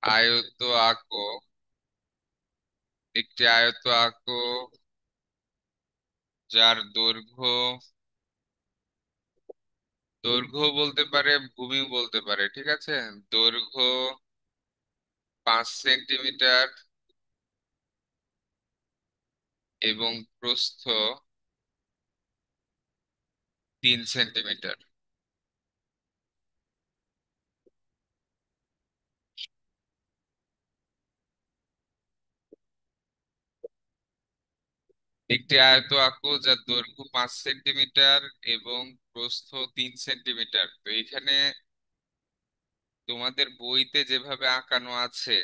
আয়ত আঁকো। একটি আয়ত আঁকো যার দৈর্ঘ্য, দৈর্ঘ্য বলতে পারে, ভূমিও বলতে পারে, ঠিক আছে। দৈর্ঘ্য 5 সেন্টিমিটার এবং প্রস্থ 3 সেন্টিমিটার। একটি আয়ত আঁকো যার দৈর্ঘ্য 5 সেন্টিমিটার এবং প্রস্থ 3 সেন্টিমিটার। তো এখানে তোমাদের বইতে যেভাবে আঁকানো আছে,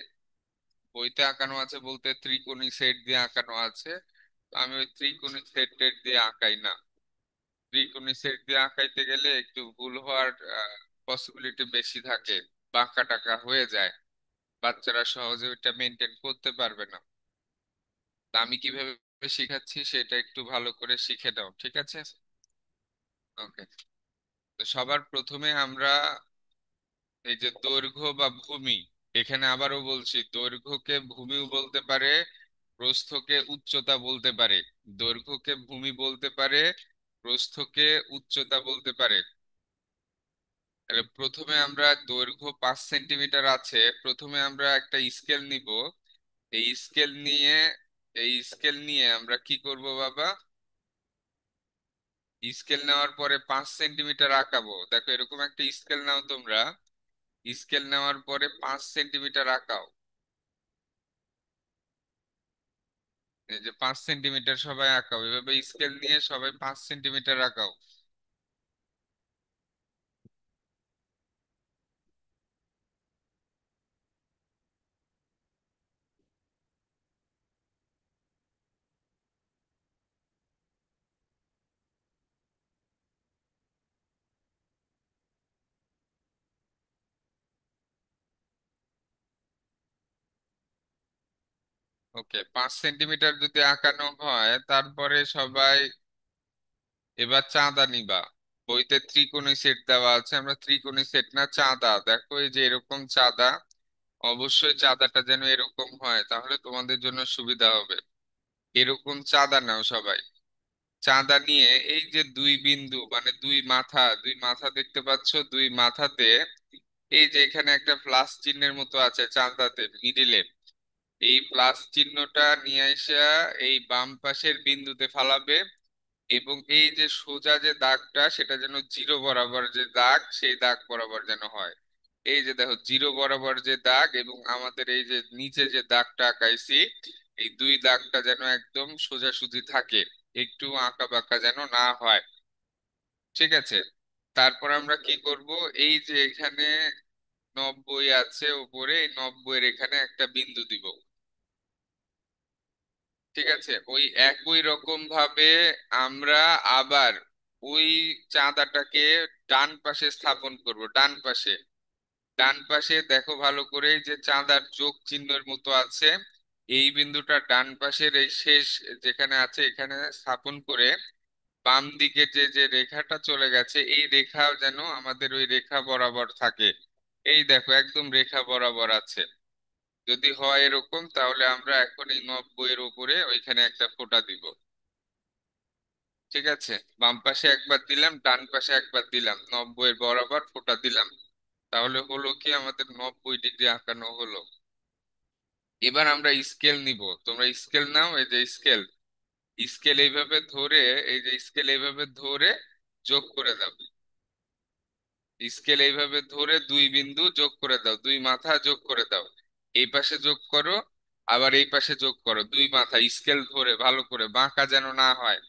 বইতে আঁকানো আছে বলতে ত্রিকোণী সেট দিয়ে আঁকানো আছে। তো আমি ওই ত্রিকোণী সেট টেট দিয়ে আঁকাই না। ত্রিকোণী সেট দিয়ে আঁকাইতে গেলে একটু ভুল হওয়ার পসিবিলিটি বেশি থাকে, বাঁকা টাকা হয়ে যায়, বাচ্চারা সহজে ওইটা মেনটেন করতে পারবে না। তা আমি কিভাবে শিখাচ্ছি সেটা একটু ভালো করে শিখে নাও, ঠিক আছে। ওকে। তো সবার প্রথমে আমরা এই যে দৈর্ঘ্য বা ভূমি, এখানে আবারও বলছি, দৈর্ঘ্যকে ভূমিও বলতে পারে, প্রস্থকে উচ্চতা বলতে পারে। দৈর্ঘ্যকে ভূমি বলতে পারে, প্রস্থকে উচ্চতা বলতে পারে। তাহলে প্রথমে আমরা দৈর্ঘ্য 5 সেন্টিমিটার আছে, প্রথমে আমরা একটা স্কেল নিব। এই স্কেল নিয়ে, এই স্কেল নিয়ে আমরা কি করব বাবা? স্কেল নেওয়ার পরে 5 সেন্টিমিটার আঁকাবো। দেখো এরকম একটা স্কেল নাও তোমরা। স্কেল নেওয়ার পরে 5 সেন্টিমিটার আঁকাও। এই যে 5 সেন্টিমিটার সবাই আঁকাও, এভাবে স্কেল নিয়ে সবাই 5 সেন্টিমিটার আঁকাও। ওকে, 5 সেন্টিমিটার যদি আঁকানো হয়, তারপরে সবাই এবার চাঁদা নিবা। বইতে ত্রিকোণী সেট দেওয়া আছে, আমরা ত্রিকোণী সেট না, চাঁদা। দেখো এই যে এরকম চাঁদা, অবশ্যই চাঁদাটা যেন এরকম হয়, তাহলে তোমাদের জন্য সুবিধা হবে। এরকম চাঁদা নাও সবাই। চাঁদা নিয়ে এই যে দুই বিন্দু মানে দুই মাথা, দুই মাথা দেখতে পাচ্ছ, দুই মাথাতে এই যে এখানে একটা প্লাস চিহ্নের মতো আছে চাঁদাতে মিডিলে, এই প্লাস চিহ্নটা নিয়ে এসে এই বাম পাশের বিন্দুতে ফালাবে। এবং এই যে সোজা যে দাগটা, সেটা যেন জিরো বরাবর যে দাগ, সেই দাগ বরাবর যেন হয়। এই যে দেখো জিরো বরাবর যে দাগ এবং আমাদের এই যে নিচে যে দাগটা আঁকাইছি, এই দুই দাগটা যেন একদম সোজাসুজি থাকে, একটু আঁকা বাঁকা যেন না হয়, ঠিক আছে। তারপর আমরা কি করব? এই যে এখানে 90 আছে উপরে, এই 90-এর এখানে একটা বিন্দু দিব, ঠিক আছে। ওই একই রকম ভাবে আমরা আবার ওই চাঁদাটাকে ডান পাশে স্থাপন করব, ডান পাশে। ডান পাশে দেখো ভালো করে, এই যে চাঁদার যোগ চিহ্নের মতো আছে, এই বিন্দুটা ডান পাশের এই শেষ যেখানে আছে এখানে স্থাপন করে বাম দিকে যে যে রেখাটা চলে গেছে, এই রেখাও যেন আমাদের ওই রেখা বরাবর থাকে। এই দেখো একদম রেখা বরাবর আছে। যদি হয় এরকম, তাহলে আমরা এখন এই 90-এর উপরে ওইখানে একটা ফোঁটা দিব, ঠিক আছে। বাম পাশে একবার দিলাম, ডান পাশে একবার দিলাম, 90-এর বরাবর ফোঁটা দিলাম। তাহলে হলো কি, আমাদের 90 ডিগ্রি আঁকানো হলো। এবার আমরা স্কেল নিব। তোমরা স্কেল নাও, এই যে স্কেল, স্কেল এইভাবে ধরে, এই যে স্কেল এইভাবে ধরে যোগ করে দাও। স্কেল এইভাবে ধরে দুই বিন্দু যোগ করে দাও, দুই মাথা যোগ করে দাও। এই পাশে যোগ করো, আবার এই পাশে যোগ করো, দুই মাথা স্কেল ধরে ভালো করে, বাঁকা যেন না হয়।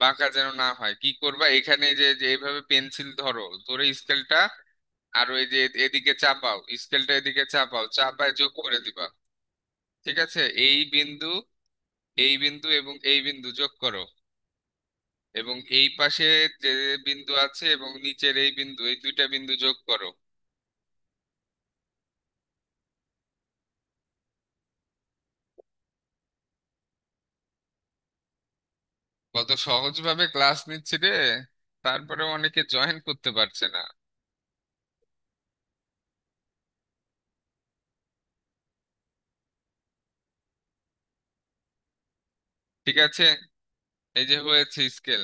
বাঁকা যেন না হয় কি করবা, এখানে যে যে এইভাবে পেন্সিল ধরো, ধরে স্কেলটা আর ওই যে এদিকে চাপাও, স্কেলটা এদিকে চাপাও, চাপায় যোগ করে দিবা, ঠিক আছে। এই বিন্দু, এই বিন্দু এবং এই বিন্দু যোগ করো। এবং এই পাশে যে বিন্দু আছে এবং নিচের এই বিন্দু, এই দুইটা বিন্দু যোগ করো। কত সহজ ভাবে ক্লাস নিচ্ছি রে, তারপরে অনেকে জয়েন করতে পারছে না। ঠিক আছে, এই যে হয়েছে স্কেল।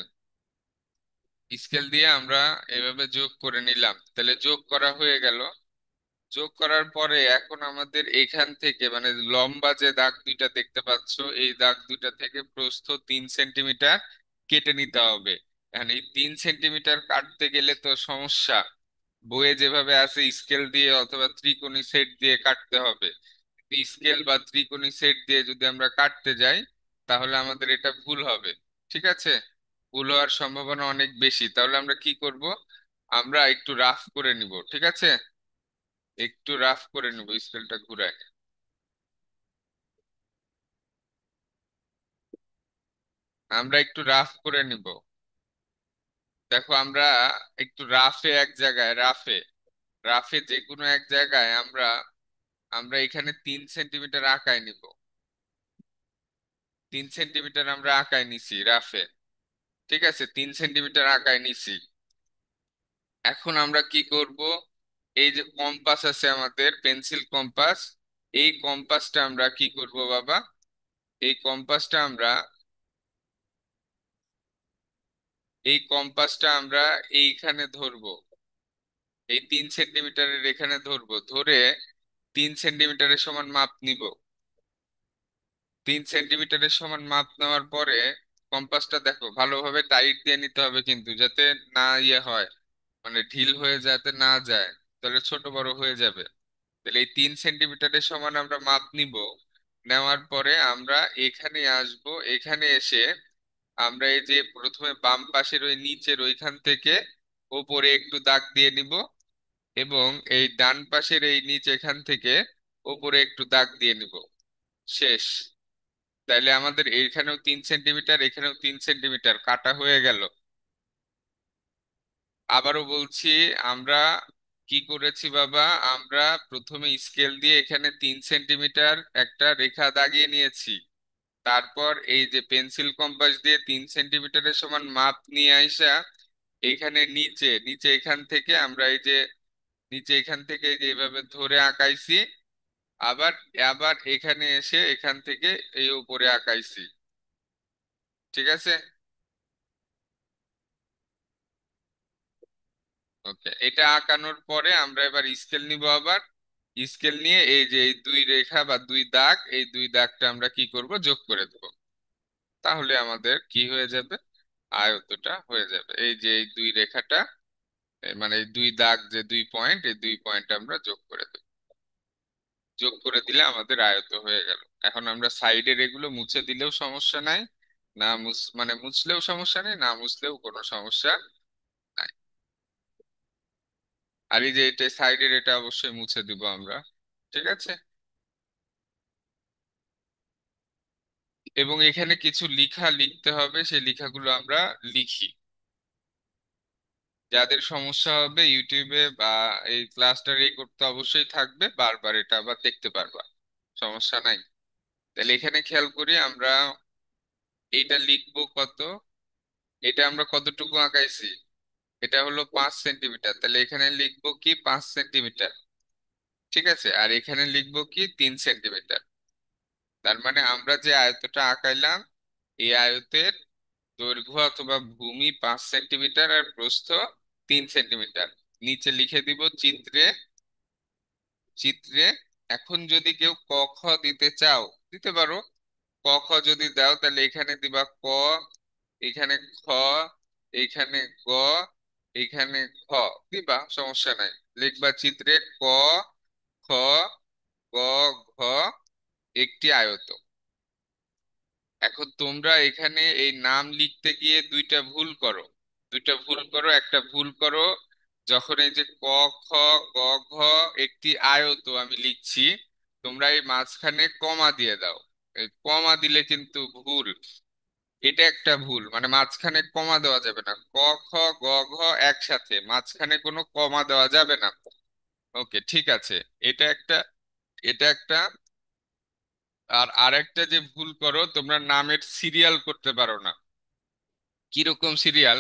স্কেল দিয়ে আমরা এভাবে যোগ করে নিলাম, তাহলে যোগ করা হয়ে গেল। যোগ করার পরে এখন আমাদের এখান থেকে মানে লম্বা যে দাগ দুইটা দেখতে পাচ্ছো, এই দাগ দুইটা থেকে প্রস্থ 3 সেন্টিমিটার কেটে নিতে হবে। এখন এই 3 সেন্টিমিটার কাটতে গেলে তো সমস্যা, বইয়ে যেভাবে আছে স্কেল দিয়ে অথবা ত্রিকোণী সেট দিয়ে কাটতে হবে। স্কেল বা ত্রিকোণী সেট দিয়ে যদি আমরা কাটতে যাই তাহলে আমাদের এটা ভুল হবে। ঠিক আছে, ভুল হওয়ার সম্ভাবনা অনেক বেশি। তাহলে আমরা কি করব, আমরা একটু রাফ করে নিব। ঠিক আছে, একটু রাফ করে নিব স্কেলটা ঘুরায়। আমরা একটু রাফ করে নিব। দেখো আমরা একটু রাফে এক জায়গায়, রাফে রাফে যে কোনো এক জায়গায় আমরা আমরা এখানে 3 সেন্টিমিটার আঁকায় নিব। 3 সেন্টিমিটার আমরা আঁকায় নিছি রাফে। ঠিক আছে, 3 সেন্টিমিটার আঁকায় নিছি। এখন আমরা কি করব, এই যে কম্পাস আছে আমাদের, পেন্সিল কম্পাস, এই কম্পাসটা আমরা কি করব বাবা, এই কম্পাসটা আমরা এই কম্পাসটা আমরা এইখানে ধরবো, এই 3 সেন্টিমিটারের এখানে ধরবো, ধরে 3 সেন্টিমিটারের সমান মাপ নিব। 3 সেন্টিমিটারের সমান মাপ নেওয়ার পরে কম্পাসটা দেখো ভালোভাবে টাইট দিয়ে নিতে হবে কিন্তু, যাতে না ইয়ে হয়, মানে ঢিল হয়ে যাতে না যায়, তাহলে ছোট বড় হয়ে যাবে। তাহলে এই 3 সেন্টিমিটারের সমান আমরা মাপ নিব। নেওয়ার পরে আমরা এখানে আসব, এখানে এসে আমরা এই যে প্রথমে বাম পাশের ওই নিচের ওইখান থেকে ওপরে একটু দাগ দিয়ে নিব, এবং এই ডান পাশের এই নিচ এখান থেকে ওপরে একটু দাগ দিয়ে নিব। শেষ। তাইলে আমাদের এইখানেও 3 সেন্টিমিটার, এখানেও 3 সেন্টিমিটার কাটা হয়ে গেল। আবারও বলছি, আমরা কি করেছি বাবা, আমরা প্রথমে স্কেল দিয়ে এখানে 3 সেন্টিমিটার একটা রেখা দাগিয়ে নিয়েছি। তারপর এই যে পেন্সিল কম্পাস দিয়ে 3 সেন্টিমিটারের সমান মাপ নিয়ে আইসা এখানে নিচে নিচে এখান থেকে আমরা এই যে নিচে এখান থেকে এই যে এইভাবে ধরে আঁকাইছি। আবার আবার এখানে এসে এখান থেকে এই উপরে আঁকাইছি। ঠিক আছে, ওকে। এটা আঁকানোর পরে আমরা এবার স্কেল নিব আবার। স্কেল নিয়ে এই যে এই দুই রেখা বা দুই দাগ, এই দুই দাগটা আমরা কি করব, যোগ করে দেব। তাহলে আমাদের কি হয়ে যাবে, আয়তটা হয়ে যাবে। এই যে এই দুই রেখাটা, মানে এই দুই দাগ যে দুই পয়েন্ট, এই দুই পয়েন্ট আমরা যোগ করে দেব। যোগ করে দিলে আমাদের আয়ত হয়ে গেল। এখন আমরা সাইডের এগুলো মুছে দিলেও সমস্যা নাই, না মানে মুছলেও সমস্যা নেই, না মুছলেও কোনো সমস্যা নাই। আর এই যে এটা সাইডের, এটা অবশ্যই মুছে দিব আমরা। ঠিক আছে, এবং এখানে কিছু লেখা লিখতে হবে, সেই লেখাগুলো আমরা লিখি। যাদের সমস্যা হবে ইউটিউবে বা এই ক্লাসটা রেকর্ড তো অবশ্যই থাকবে, বারবার এটা আবার দেখতে পারবা, সমস্যা নাই। তাহলে এখানে খেয়াল করি আমরা, এইটা লিখবো কত, এটা আমরা কতটুকু আঁকাইছি, এটা হলো 5 সেন্টিমিটার, তাহলে এখানে লিখবো কি 5 সেন্টিমিটার। ঠিক আছে, আর এখানে লিখবো কি 3 সেন্টিমিটার। তার মানে আমরা যে আয়তটা আঁকাইলাম, এই আয়তের দৈর্ঘ্য অথবা ভূমি 5 সেন্টিমিটার আর প্রস্থ 3 সেন্টিমিটার। নিচে লিখে দিব চিত্রে, চিত্রে। এখন যদি কেউ ক খ দিতে চাও দিতে পারো। ক খ যদি দাও তাহলে এখানে দিবা ক, এখানে খ, এইখানে গ, এইখানে খ দিবা, সমস্যা নাই। লিখবা চিত্রে ক, খ, গ, ঘ একটি আয়ত। এখন তোমরা এখানে এই নাম লিখতে গিয়ে দুইটা ভুল করো, দুইটা ভুল করো। একটা ভুল করো যখন এই যে ক, খ, গ, ঘ একটি আয়ত আমি লিখছি, তোমরা এই মাঝখানে কমা দিয়ে দাও। এই কমা দিলে কিন্তু ভুল, এটা একটা ভুল, মানে মাঝখানে কমা দেওয়া যাবে না। ক, খ, গ, ঘ একসাথে, মাঝখানে কোনো কমা দেওয়া যাবে না। ওকে, ঠিক আছে। এটা একটা, এটা একটা। আর আরেকটা যে ভুল করো, তোমরা নামের সিরিয়াল করতে পারো না। কিরকম সিরিয়াল,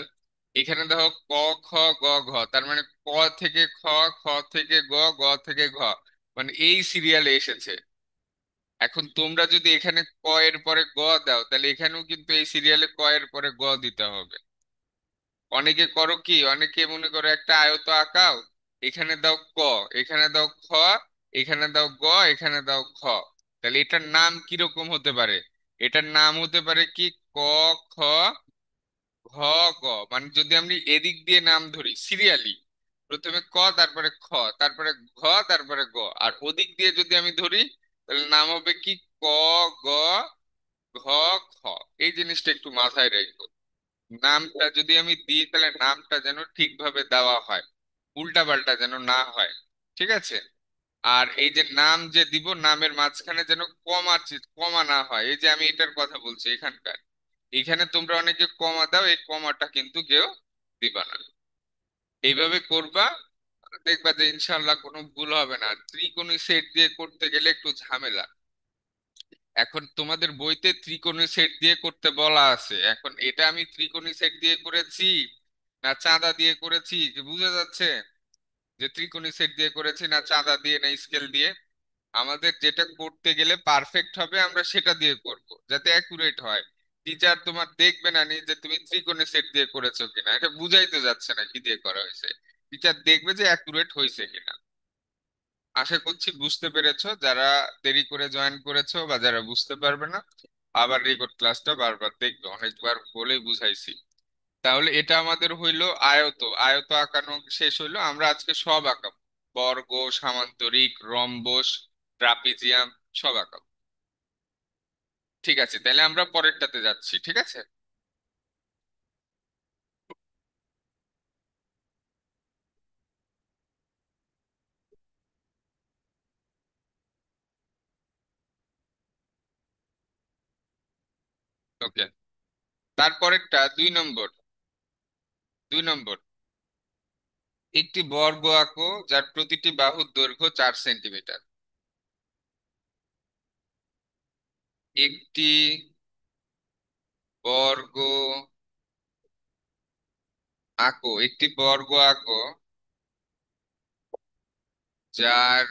এখানে দেখো ক, খ, গ, ঘ, তার মানে ক থেকে খ, খ থেকে গ, গ থেকে ঘ, মানে এই সিরিয়ালে এসেছে। এখন তোমরা যদি এখানে ক এর পরে গ দাও, তাহলে এখানেও কিন্তু এই সিরিয়ালে ক এর পরে গ দিতে হবে। অনেকে করো কি, অনেকে মনে করো একটা আয়ত আঁকাও, এখানে দাও ক, এখানে দাও খ, এখানে দাও গ, এখানে দাও খ। তাহলে এটার নাম কিরকম হতে পারে? এটার নাম হতে পারে কি, ক, খ, ঘ, গ। মানে যদি আমি এদিক দিয়ে নাম ধরি সিরিয়ালি, প্রথমে ক, তারপরে খ, তারপরে ঘ, তারপরে গ। আর ওদিক দিয়ে যদি আমি ধরি, তাহলে নাম হবে কি, ক, গ, ঘ, খ। এই জিনিসটা একটু মাথায় রাখবো। নামটা যদি আমি দিই, তাহলে নামটা যেন ঠিকভাবে দেওয়া হয়, উল্টা পাল্টা যেন না হয়। ঠিক আছে? আর এই যে নাম যে দিব, নামের মাঝখানে যেন কমা কমা না হয়। এই যে আমি এটার কথা বলছি এখানকার, এখানে তোমরা অনেকে কমা দাও, এই কমাটা কিন্তু কেউ দিবা না। এইভাবে করবা, দেখবা যে ইনশাল্লাহ কোনো ভুল হবে না। ত্রিকোণী সেট দিয়ে করতে গেলে একটু ঝামেলা। এখন তোমাদের বইতে ত্রিকোণী সেট দিয়ে করতে বলা আছে, এখন এটা আমি ত্রিকোণী সেট দিয়ে করেছি না চাঁদা দিয়ে করেছি, যে বোঝা যাচ্ছে যে ত্রিকোণী সেট দিয়ে করেছি না চাঁদা দিয়ে না স্কেল দিয়ে। আমাদের যেটা করতে গেলে পারফেক্ট হবে, আমরা সেটা দিয়ে করব যাতে অ্যাকুরেট হয়। টিচার তোমার দেখবে না নি যে তুমি ত্রিকোণী সেট দিয়ে করেছো কিনা, এটা বুঝাইতে যাচ্ছে না কি দিয়ে করা হয়েছে। টিচার দেখবে যে অ্যাকুরেট হয়েছে কিনা। আশা করছি বুঝতে পেরেছো। যারা দেরি করে জয়েন করেছো বা যারা বুঝতে পারবে না, আবার রেকর্ড ক্লাসটা বারবার দেখবে, অনেকবার বলেই বুঝাইছি। তাহলে এটা আমাদের হইলো আয়ত। আয়ত আঁকানো শেষ হইলো, আমরা আজকে সব আঁকাবো। বর্গ, সামান্তরিক, রম্বস, ট্রাপিজিয়াম, সব আঁকাবো। ঠিক আছে, তাহলে আমরা পরেরটাতে যাচ্ছি। ঠিক আছে। ওকে, তারপরেরটা 2 নম্বর। 2 নম্বর, একটি বর্গ আঁকো যার প্রতিটি বাহুর দৈর্ঘ্য 4 সেন্টিমিটার। একটি বর্গ আঁকো, একটি বর্গ আঁকো যার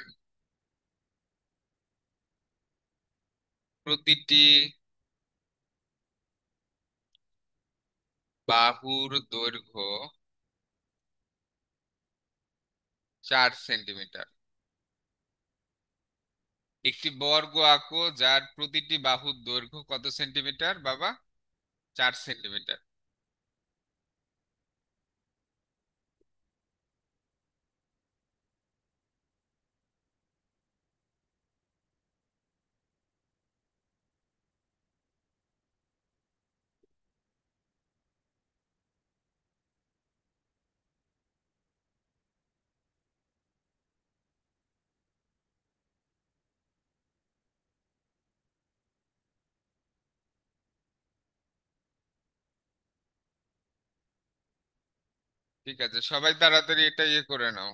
প্রতিটি বাহুর দৈর্ঘ্য 4 সেন্টিমিটার। একটি বর্গ আঁকো যার প্রতিটি বাহুর দৈর্ঘ্য কত সেন্টিমিটার বাবা? 4 সেন্টিমিটার। ঠিক আছে, সবাই তাড়াতাড়ি এটা ইয়ে করে নাও।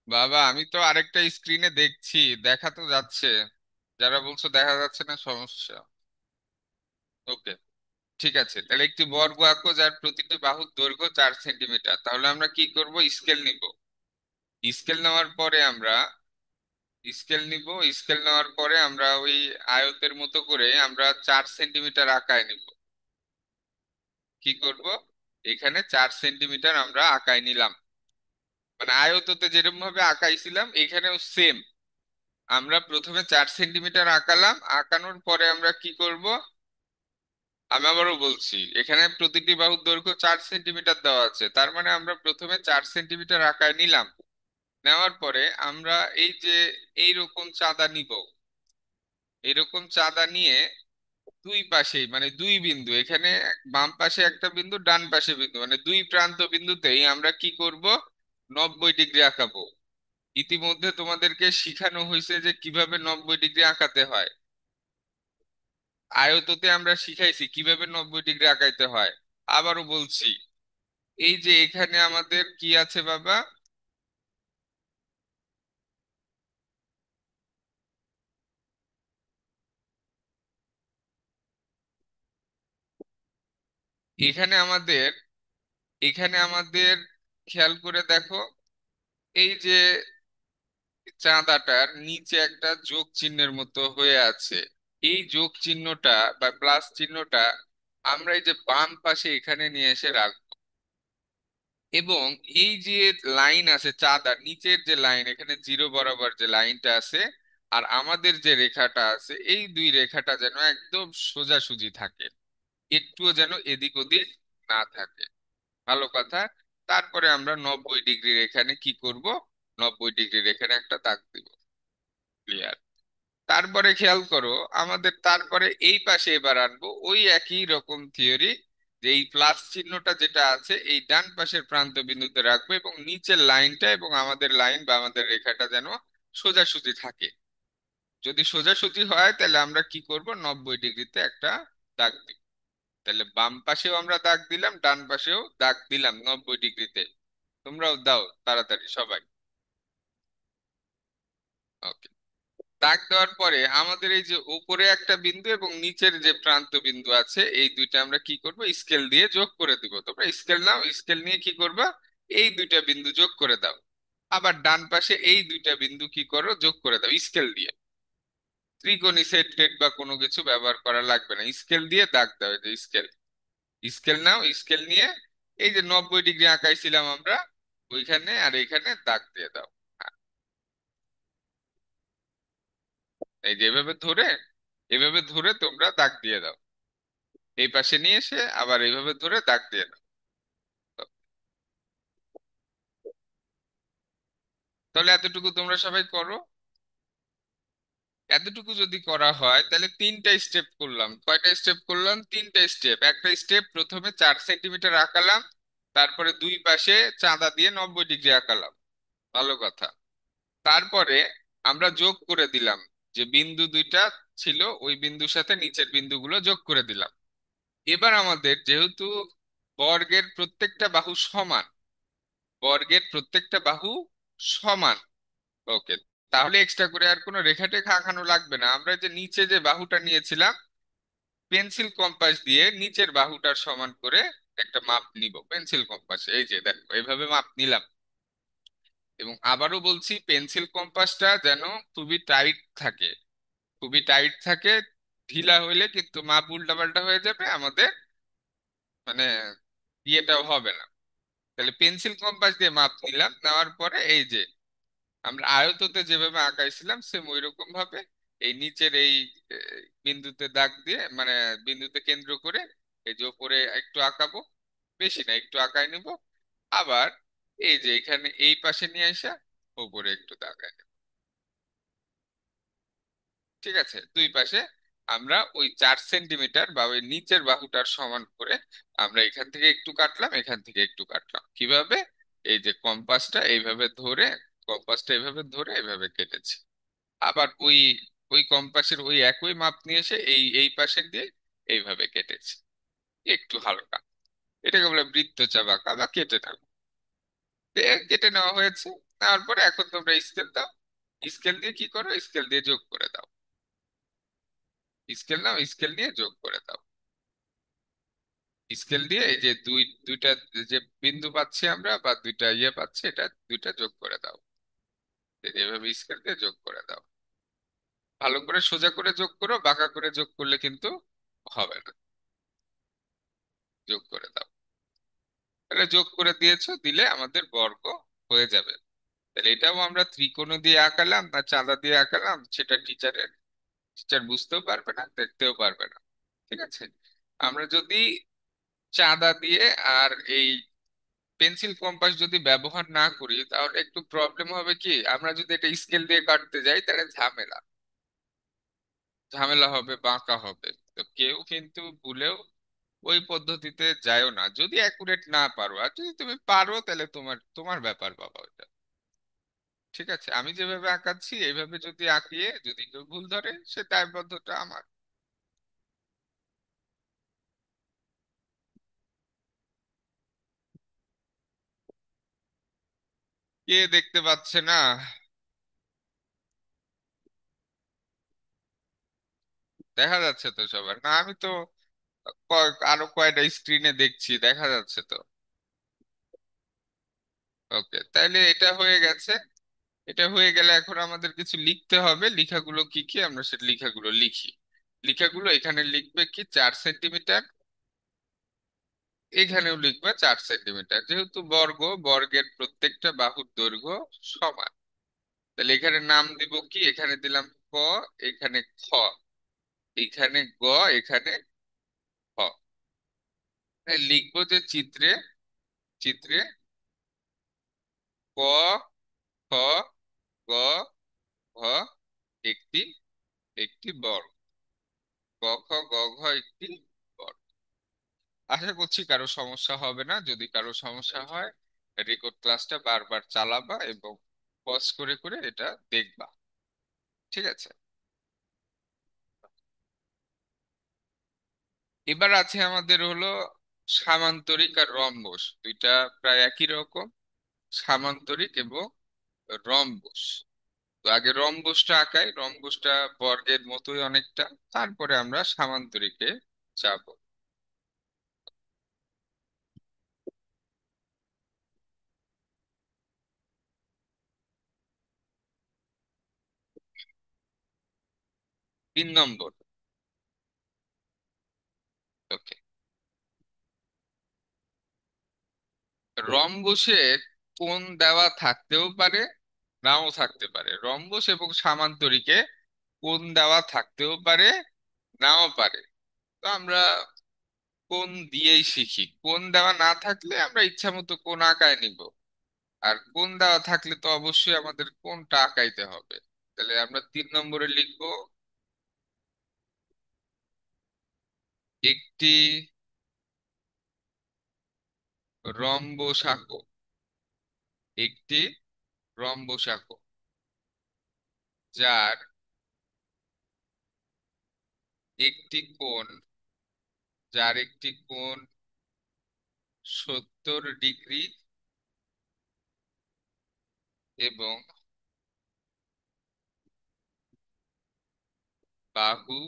বাবা আমি তো আরেকটা স্ক্রিনে দেখছি, দেখা তো যাচ্ছে। যারা বলছো দেখা যাচ্ছে না, সমস্যা। ওকে, ঠিক আছে। তাহলে একটি বর্গ আঁকো যার প্রতিটি বাহুর দৈর্ঘ্য 4 সেন্টিমিটার। তাহলে আমরা কি করব, স্কেল নিব। স্কেল নেওয়ার পরে আমরা স্কেল নিব, স্কেল নেওয়ার পরে আমরা ওই আয়তের মতো করে আমরা 4 সেন্টিমিটার আঁকায় নিব। কি করব, এখানে 4 সেন্টিমিটার আমরা আঁকায় নিলাম। মানে আয়ততে যেরকম ভাবে আঁকাইছিলাম এখানেও সেম। আমরা প্রথমে 4 সেন্টিমিটার আঁকালাম, আঁকানোর পরে আমরা কি করব, আমি আবারও বলছি, এখানে প্রতিটি বাহুর দৈর্ঘ্য 4 সেন্টিমিটার দেওয়া আছে, তার মানে আমরা প্রথমে 4 সেন্টিমিটার আঁকায় নিলাম। নেওয়ার পরে আমরা এই যে এইরকম চাঁদা নিব। এরকম চাঁদা নিয়ে দুই পাশেই মানে দুই বিন্দু, এখানে বাম পাশে একটা বিন্দু, ডান পাশে বিন্দু, মানে দুই প্রান্ত বিন্দুতেই আমরা কি করব, 90 ডিগ্রি আঁকাবো। ইতিমধ্যে তোমাদেরকে শিখানো হয়েছে যে কিভাবে 90 ডিগ্রি আঁকাতে হয়। আয়ততে আমরা শিখাইছি কিভাবে 90 ডিগ্রি আঁকাইতে হয়। আবারও বলছি, এই যে এখানে আমাদের কি আছে বাবা, এখানে আমাদের এখানে আমাদের খেয়াল করে দেখো, এই যে চাঁদাটার নিচে একটা যোগ চিহ্নের মতো হয়ে আছে। এই যোগ চিহ্নটা বা প্লাস চিহ্নটা আমরা এই যে বাম পাশে এখানে নিয়ে এসে রাখবো। এবং এই যে লাইন আছে চাঁদার নিচের যে লাইন, এখানে জিরো বরাবর যে লাইনটা আছে আর আমাদের যে রেখাটা আছে, এই দুই রেখাটা যেন একদম সোজাসুজি থাকে, একটুও যেন এদিক ওদিক না থাকে। ভালো কথা। তারপরে আমরা 90 ডিগ্রির এখানে কি করব, 90 ডিগ্রির এখানে একটা দাগ দিব। ক্লিয়ার? তারপরে খেয়াল করো, আমাদের তারপরে এই পাশে এবার আনবো ওই একই রকম থিওরি, যে এই প্লাস চিহ্নটা যেটা আছে এই ডান পাশের প্রান্ত বিন্দুতে রাখবো এবং নিচের লাইনটা এবং আমাদের লাইন বা আমাদের রেখাটা যেন সোজাসুজি থাকে। যদি সোজাসুজি হয় তাহলে আমরা কি করব, 90 ডিগ্রিতে একটা দাগ দিব। তাহলে বাম পাশেও আমরা দাগ দিলাম, ডান পাশেও দাগ দিলাম 90 ডিগ্রিতে। তোমরাও দাও তাড়াতাড়ি সবাই। ওকে। দাগ দেওয়ার পরে আমাদের এই যে উপরে একটা বিন্দু এবং নিচের যে প্রান্ত বিন্দু আছে, এই দুইটা আমরা কি করব, স্কেল দিয়ে যোগ করে দিব। তোমরা স্কেল নাও, স্কেল নিয়ে কি করবা, এই দুইটা বিন্দু যোগ করে দাও। আবার ডান পাশে এই দুইটা বিন্দু কি করো, যোগ করে দাও স্কেল দিয়ে। ত্রিকোণী সেট টেট বা কোনো কিছু ব্যবহার করা লাগবে না, স্কেল দিয়ে দাগ দাও। এই যে স্কেল, স্কেল নাও, স্কেল নিয়ে এই যে 90 ডিগ্রি আঁকাইছিলাম আমরা, ওইখানে আর এইখানে দাগ দিয়ে দাও। হ্যাঁ, এই যে এভাবে ধরে তোমরা দাগ দিয়ে দাও। এই পাশে নিয়ে এসে আবার এইভাবে ধরে দাগ দিয়ে দাও। তাহলে এতটুকু তোমরা সবাই করো। এতটুকু যদি করা হয় তাহলে তিনটা স্টেপ করলাম। কয়টা স্টেপ করলাম? তিনটা স্টেপ। একটা স্টেপ প্রথমে 4 সেন্টিমিটার আঁকালাম, তারপরে দুই পাশে চাঁদা দিয়ে 90 ডিগ্রি আঁকালাম। ভালো কথা। তারপরে আমরা যোগ করে দিলাম, যে বিন্দু দুইটা ছিল ওই বিন্দুর সাথে নিচের বিন্দুগুলো যোগ করে দিলাম। এবার আমাদের যেহেতু বর্গের প্রত্যেকটা বাহু সমান, বর্গের প্রত্যেকটা বাহু সমান, ওকে, তাহলে এক্সট্রা করে আর কোনো রেখা টেখা আঁকানো লাগবে না। আমরা যে নিচে যে বাহুটা নিয়েছিলাম, পেন্সিল কম্পাস দিয়ে নিচের বাহুটার সমান করে একটা মাপ নিব পেন্সিল কম্পাসে। এই যে দেখো এইভাবে মাপ নিলাম। এবং আবারও বলছি, পেন্সিল কম্পাসটা যেন খুবই টাইট থাকে, খুবই টাইট থাকে। ঢিলা হইলে কিন্তু মাপ উল্টাপাল্টা হয়ে যাবে আমাদের, মানে ইয়েটাও হবে না। তাহলে পেন্সিল কম্পাস দিয়ে মাপ নিলাম, নেওয়ার পরে এই যে আমরা আয়ততে যেভাবে আঁকাইছিলাম সেম ওই রকম ভাবে এই নিচের এই বিন্দুতে দাগ দিয়ে, মানে বিন্দুতে কেন্দ্র করে এই যে উপরে একটু আঁকাবো, বেশি না একটু আঁকাই নিব। আবার এই যে এখানে এই পাশে নিয়ে আসা উপরে একটু দাগাই নেব। ঠিক আছে? দুই পাশে আমরা ওই 4 সেন্টিমিটার বা ওই নিচের বাহুটার সমান করে আমরা এখান থেকে একটু কাটলাম, এখান থেকে একটু কাটলাম। কিভাবে? এই যে কম্পাসটা এইভাবে ধরে এইভাবে কেটেছি। আবার ওই ওই কম্পাসের ওই একই মাপ নিয়ে এসে এই এই পাশে দিয়ে এইভাবে কেটেছি, একটু হালকা। এটাকে বলে বৃত্তচাপ আঁকা বা কেটে নেওয়া। কেটে নেওয়া হয়েছে। নেওয়ার পরে এখন তোমরা স্কেল দাও, স্কেল দিয়ে কি করো, স্কেল দিয়ে যোগ করে দাও। স্কেল নাও, স্কেল নিয়ে যোগ করে দাও। স্কেল দিয়ে এই যে দুইটা যে বিন্দু পাচ্ছি আমরা বা দুইটা ইয়ে পাচ্ছি, এটা দুইটা যোগ করে দাও। এই যে এভাবে স্কেল দিয়ে যোগ করে দাও। ভালো করে সোজা করে যোগ করো, বাঁকা করে যোগ করলে কিন্তু হবে না। যোগ করে দাও। তাহলে যোগ করে দিয়েছো, দিলে আমাদের বর্গ হয়ে যাবে। তাহলে এটাও আমরা ত্রিকোণ দিয়ে আঁকালাম না চাঁদা দিয়ে আঁকালাম, সেটা টিচার বুঝতেও পারবে না, দেখতেও পারবে না। ঠিক আছে? আমরা যদি চাঁদা দিয়ে আর এই পেন্সিল কম্পাস যদি ব্যবহার না করি তাহলে একটু প্রবলেম হবে। কি, আমরা যদি এটা স্কেল দিয়ে কাটতে যাই তাহলে ঝামেলা ঝামেলা হবে, বাঁকা হবে। তো কেউ কিন্তু ভুলেও ওই পদ্ধতিতে যায়ও না যদি অ্যাকুরেট না পারো। আর যদি তুমি পারো তাহলে তোমার তোমার ব্যাপার বাবা ওটা। ঠিক আছে? আমি যেভাবে আঁকাচ্ছি এইভাবে যদি আঁকিয়ে যদি কেউ ভুল ধরে, সে দায়বদ্ধতা আমার। কে দেখতে পাচ্ছে না? দেখা যাচ্ছে তো সবার? না, আমি তো আরো কয়টা স্ক্রিনে দেখছি, দেখা যাচ্ছে তো? ওকে, তাইলে এটা হয়ে গেছে। এটা হয়ে গেলে এখন আমাদের কিছু লিখতে হবে। লেখাগুলো কি কি, আমরা সেটা লেখাগুলো লিখি। লেখাগুলো এখানে লিখবে কি 4 সেন্টিমিটার, এখানেও লিখবে 4 সেন্টিমিটার। যেহেতু বর্গ, বর্গের প্রত্যেকটা বাহুর দৈর্ঘ্য সমান। তাহলে এখানে নাম দিব কি, এখানে দিলাম ক, এখানে খ, এখানে গ, এখানে খ। তাই লিখবো যে চিত্রে, চিত্রে ক, খ, গ, ঘ একটি, একটি বর্গ। ক, খ, গ, ঘ একটি বর্গ। আশা করছি কারো সমস্যা হবে না। যদি কারো সমস্যা হয়, রেকর্ড ক্লাসটা বারবার চালাবা এবং পজ করে করে এটা দেখবা। ঠিক আছে? এবার আছে আমাদের হলো সামান্তরিক আর রম্বস, দুইটা প্রায় একই রকম। সামান্তরিক এবং রম্বস। তো আগে রম্বসটা আঁকাই, রম্বসটা বর্গের মতোই অনেকটা, তারপরে আমরা সামান্তরিকে যাব। 3 নম্বর। ওকে, রম্বসের কোণ দেওয়া থাকতেও পারে, নাও থাকতে পারে। রম্বস এবং সামান্তরিকে কোণ দেওয়া থাকতেও পারে, নাও পারে। তো আমরা কোণ দিয়েই শিখি। কোণ দেওয়া না থাকলে আমরা ইচ্ছা মতো কোণ আঁকায় নিব, আর কোণ দেওয়া থাকলে তো অবশ্যই আমাদের কোণটা আঁকাইতে হবে। তাহলে আমরা 3 নম্বরে লিখব একটি রম্বস আঁকো, একটি রম্বস আঁকো যার একটি কোণ, যার একটি কোণ 70 ডিগ্রি এবং বাহু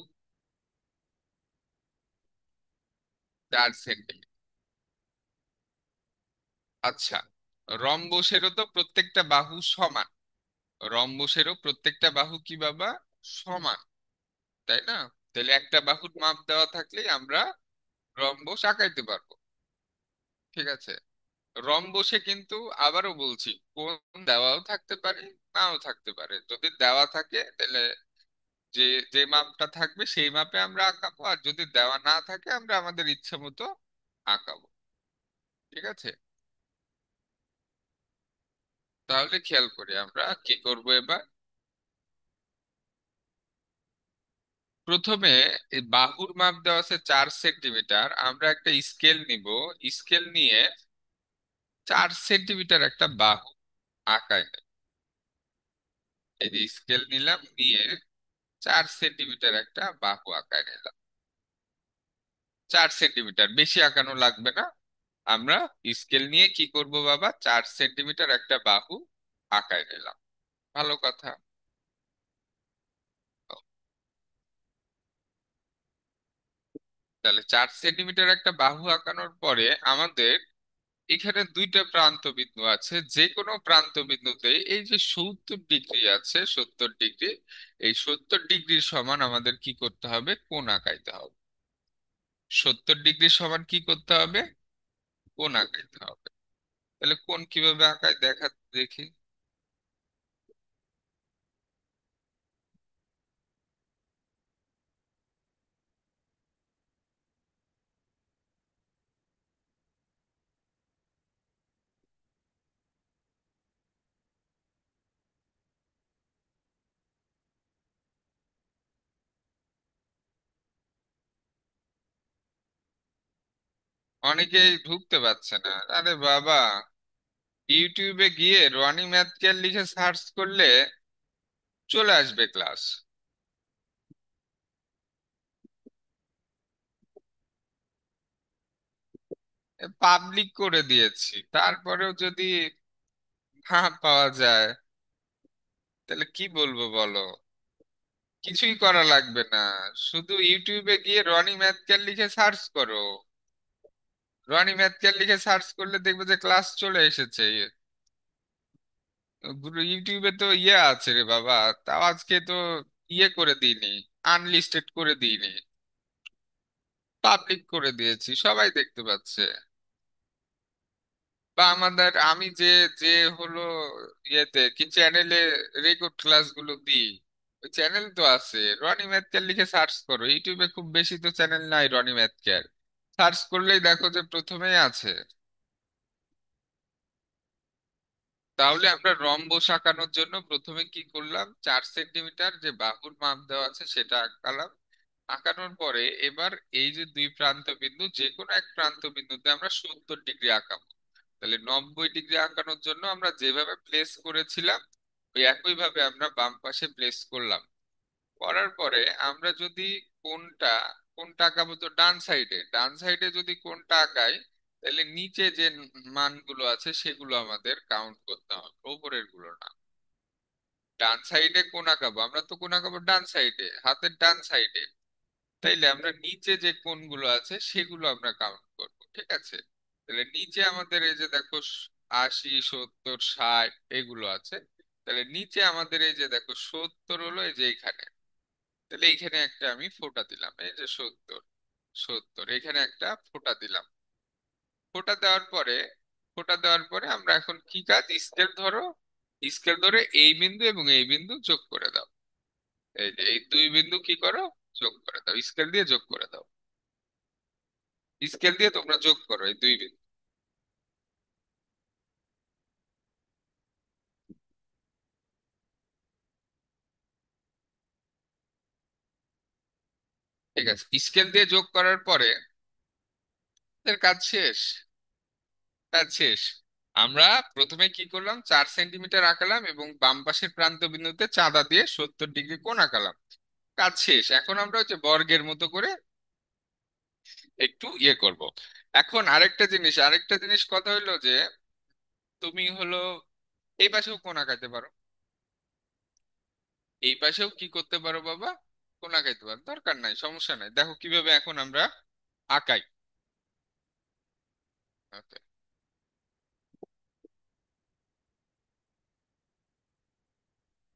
4 সেন্টিমিটার। আচ্ছা, রম্বসেরও তো প্রত্যেকটা বাহু সমান। রম্বসেরও প্রত্যেকটা বাহু কি বাবা, সমান, তাই না? তাহলে একটা বাহুর মাপ দেওয়া থাকলেই আমরা রম্বস আঁকাইতে পারবো। ঠিক আছে? রম্বসে কিন্তু আবারও বলছি, কোণ দেওয়াও থাকতে পারে, নাও থাকতে পারে। যদি দেওয়া থাকে তাহলে যে যে মাপটা থাকবে সেই মাপে আমরা আঁকাবো, আর যদি দেওয়া না থাকে আমরা আমাদের ইচ্ছা মতো আঁকাবো। ঠিক আছে? তাহলে খেয়াল করি আমরা কি করব এবার। প্রথমে এই বাহুর মাপ দেওয়া আছে 4 সেন্টিমিটার, আমরা একটা স্কেল নিব। স্কেল নিয়ে 4 সেন্টিমিটার একটা বাহু আঁকায় নেব। এই যে স্কেল নিলাম, নিয়ে 4 সেন্টিমিটার একটা বাহু আঁকায় নিলাম। 4 সেন্টিমিটার, বেশি আঁকানো লাগবে না। আমরা স্কেল নিয়ে কি করব বাবা, 4 সেন্টিমিটার একটা বাহু আঁকায় নিলাম। ভালো কথা। তাহলে 4 সেন্টিমিটার একটা বাহু আঁকানোর পরে আমাদের এখানে দুইটা প্রান্ত বিন্দু আছে। যে কোনো প্রান্ত বিন্দুতে এই যে 70 ডিগ্রি আছে, 70 ডিগ্রি, এই 70 ডিগ্রির সমান আমাদের কি করতে হবে, কোণ আঁকাইতে হবে। 70 ডিগ্রি সমান কি করতে হবে, কোণ আঁকাইতে হবে। তাহলে কোণ কিভাবে আঁকায় দেখা, দেখি। অনেকেই ঢুকতে পারছে না। আরে বাবা, ইউটিউবে গিয়ে রনি ম্যাথকেল লিখে সার্চ করলে চলে আসবে ক্লাস। পাবলিক করে দিয়েছি, তারপরেও যদি না পাওয়া যায় তাহলে কি বলবো বলো? কিছুই করা লাগবে না, শুধু ইউটিউবে গিয়ে রনি ম্যাথক্যাল লিখে সার্চ করো। রনি ম্যাথক্যাল লিখে সার্চ করলে দেখবে যে ক্লাস চলে এসেছে। পুরো ইউটিউবে তো ইয়ে আছে রে বাবা। তাও আজকে তো ইয়ে করে দিইনি, আনলিস্টেড করে দিইনি, পাবলিক করে দিয়েছি, সবাই দেখতে পাচ্ছে। বা আমাদের আমি যে যে হলো ইয়েতে কি চ্যানেলে রেকর্ড ক্লাসগুলো দিই, ওই চ্যানেল তো আছে। রনি ম্যাথক্যাল লিখে সার্চ করো, ইউটিউবে খুব বেশি তো চ্যানেল নাই রনি ম্যাথক্যাল। সার্চ করলেই দেখো যে প্রথমেই আছে। তাহলে আমরা রম্বস আঁকানোর জন্য প্রথমে কি করলাম, 4 সেন্টিমিটার যে বাহুর মাপ দেওয়া আছে সেটা আঁকালাম। আঁকানোর পরে এবার এই যে দুই প্রান্ত বিন্দু, যে কোনো এক প্রান্ত বিন্দুতে আমরা 70 ডিগ্রি আঁকাবো। তাহলে 90 ডিগ্রি আঁকানোর জন্য আমরা যেভাবে প্লেস করেছিলাম ওই একই ভাবে আমরা বাম পাশে প্লেস করলাম। করার পরে আমরা যদি কোনটা কোনটা আঁকাবো, তো ডান সাইডে, ডান সাইডে যদি কোনটা আঁকাই, তাহলে নিচে যে মানগুলো আছে সেগুলো আমাদের কাউন্ট করতে হবে, উপরের গুলো না। ডান সাইডে কোন আঁকাবো, আমরা তো কোন আঁকাবো ডান সাইডে, হাতের ডান সাইডে। তাইলে আমরা নিচে যে কোণগুলো আছে সেগুলো আমরা কাউন্ট করব, ঠিক আছে? তাহলে নিচে আমাদের এই যে দেখো 80, 70, 60 এগুলো আছে। তাহলে নিচে আমাদের এই যে দেখো 70 হলো এই যে এইখানে। তাহলে এইখানে একটা আমি ফোঁটা দিলাম, এই যে 70, 70 এখানে একটা ফোঁটা দিলাম। ফোঁটা দেওয়ার পরে আমরা এখন কি কাজ, স্কেল ধরো। স্কেল ধরে এই বিন্দু এবং এই বিন্দু যোগ করে দাও। এই যে এই দুই বিন্দু কি করো, যোগ করে দাও, স্কেল দিয়ে যোগ করে দাও। স্কেল দিয়ে তোমরা যোগ করো এই দুই বিন্দু। ঠিক আছে, স্কেল দিয়ে যোগ করার পরে এর কাজ শেষ। কাজ শেষ। আমরা প্রথমে কি করলাম, 4 সেন্টিমিটার আঁকালাম এবং বাম পাশের প্রান্ত বিন্দুতে চাঁদা দিয়ে 70 ডিগ্রি কোণ আঁকালাম। কাজ শেষ। এখন আমরা হচ্ছে বর্গের মতো করে একটু ইয়ে করব। এখন আরেকটা জিনিস কথা হলো যে তুমি হলো এই পাশেও কোণ আঁকাতে পারো। এই পাশেও কি করতে পারো বাবা, কোণ আঁকাইতে পারো, দরকার নাই, সমস্যা নাই। দেখো কিভাবে এখন আমরা আঁকাই। Okay.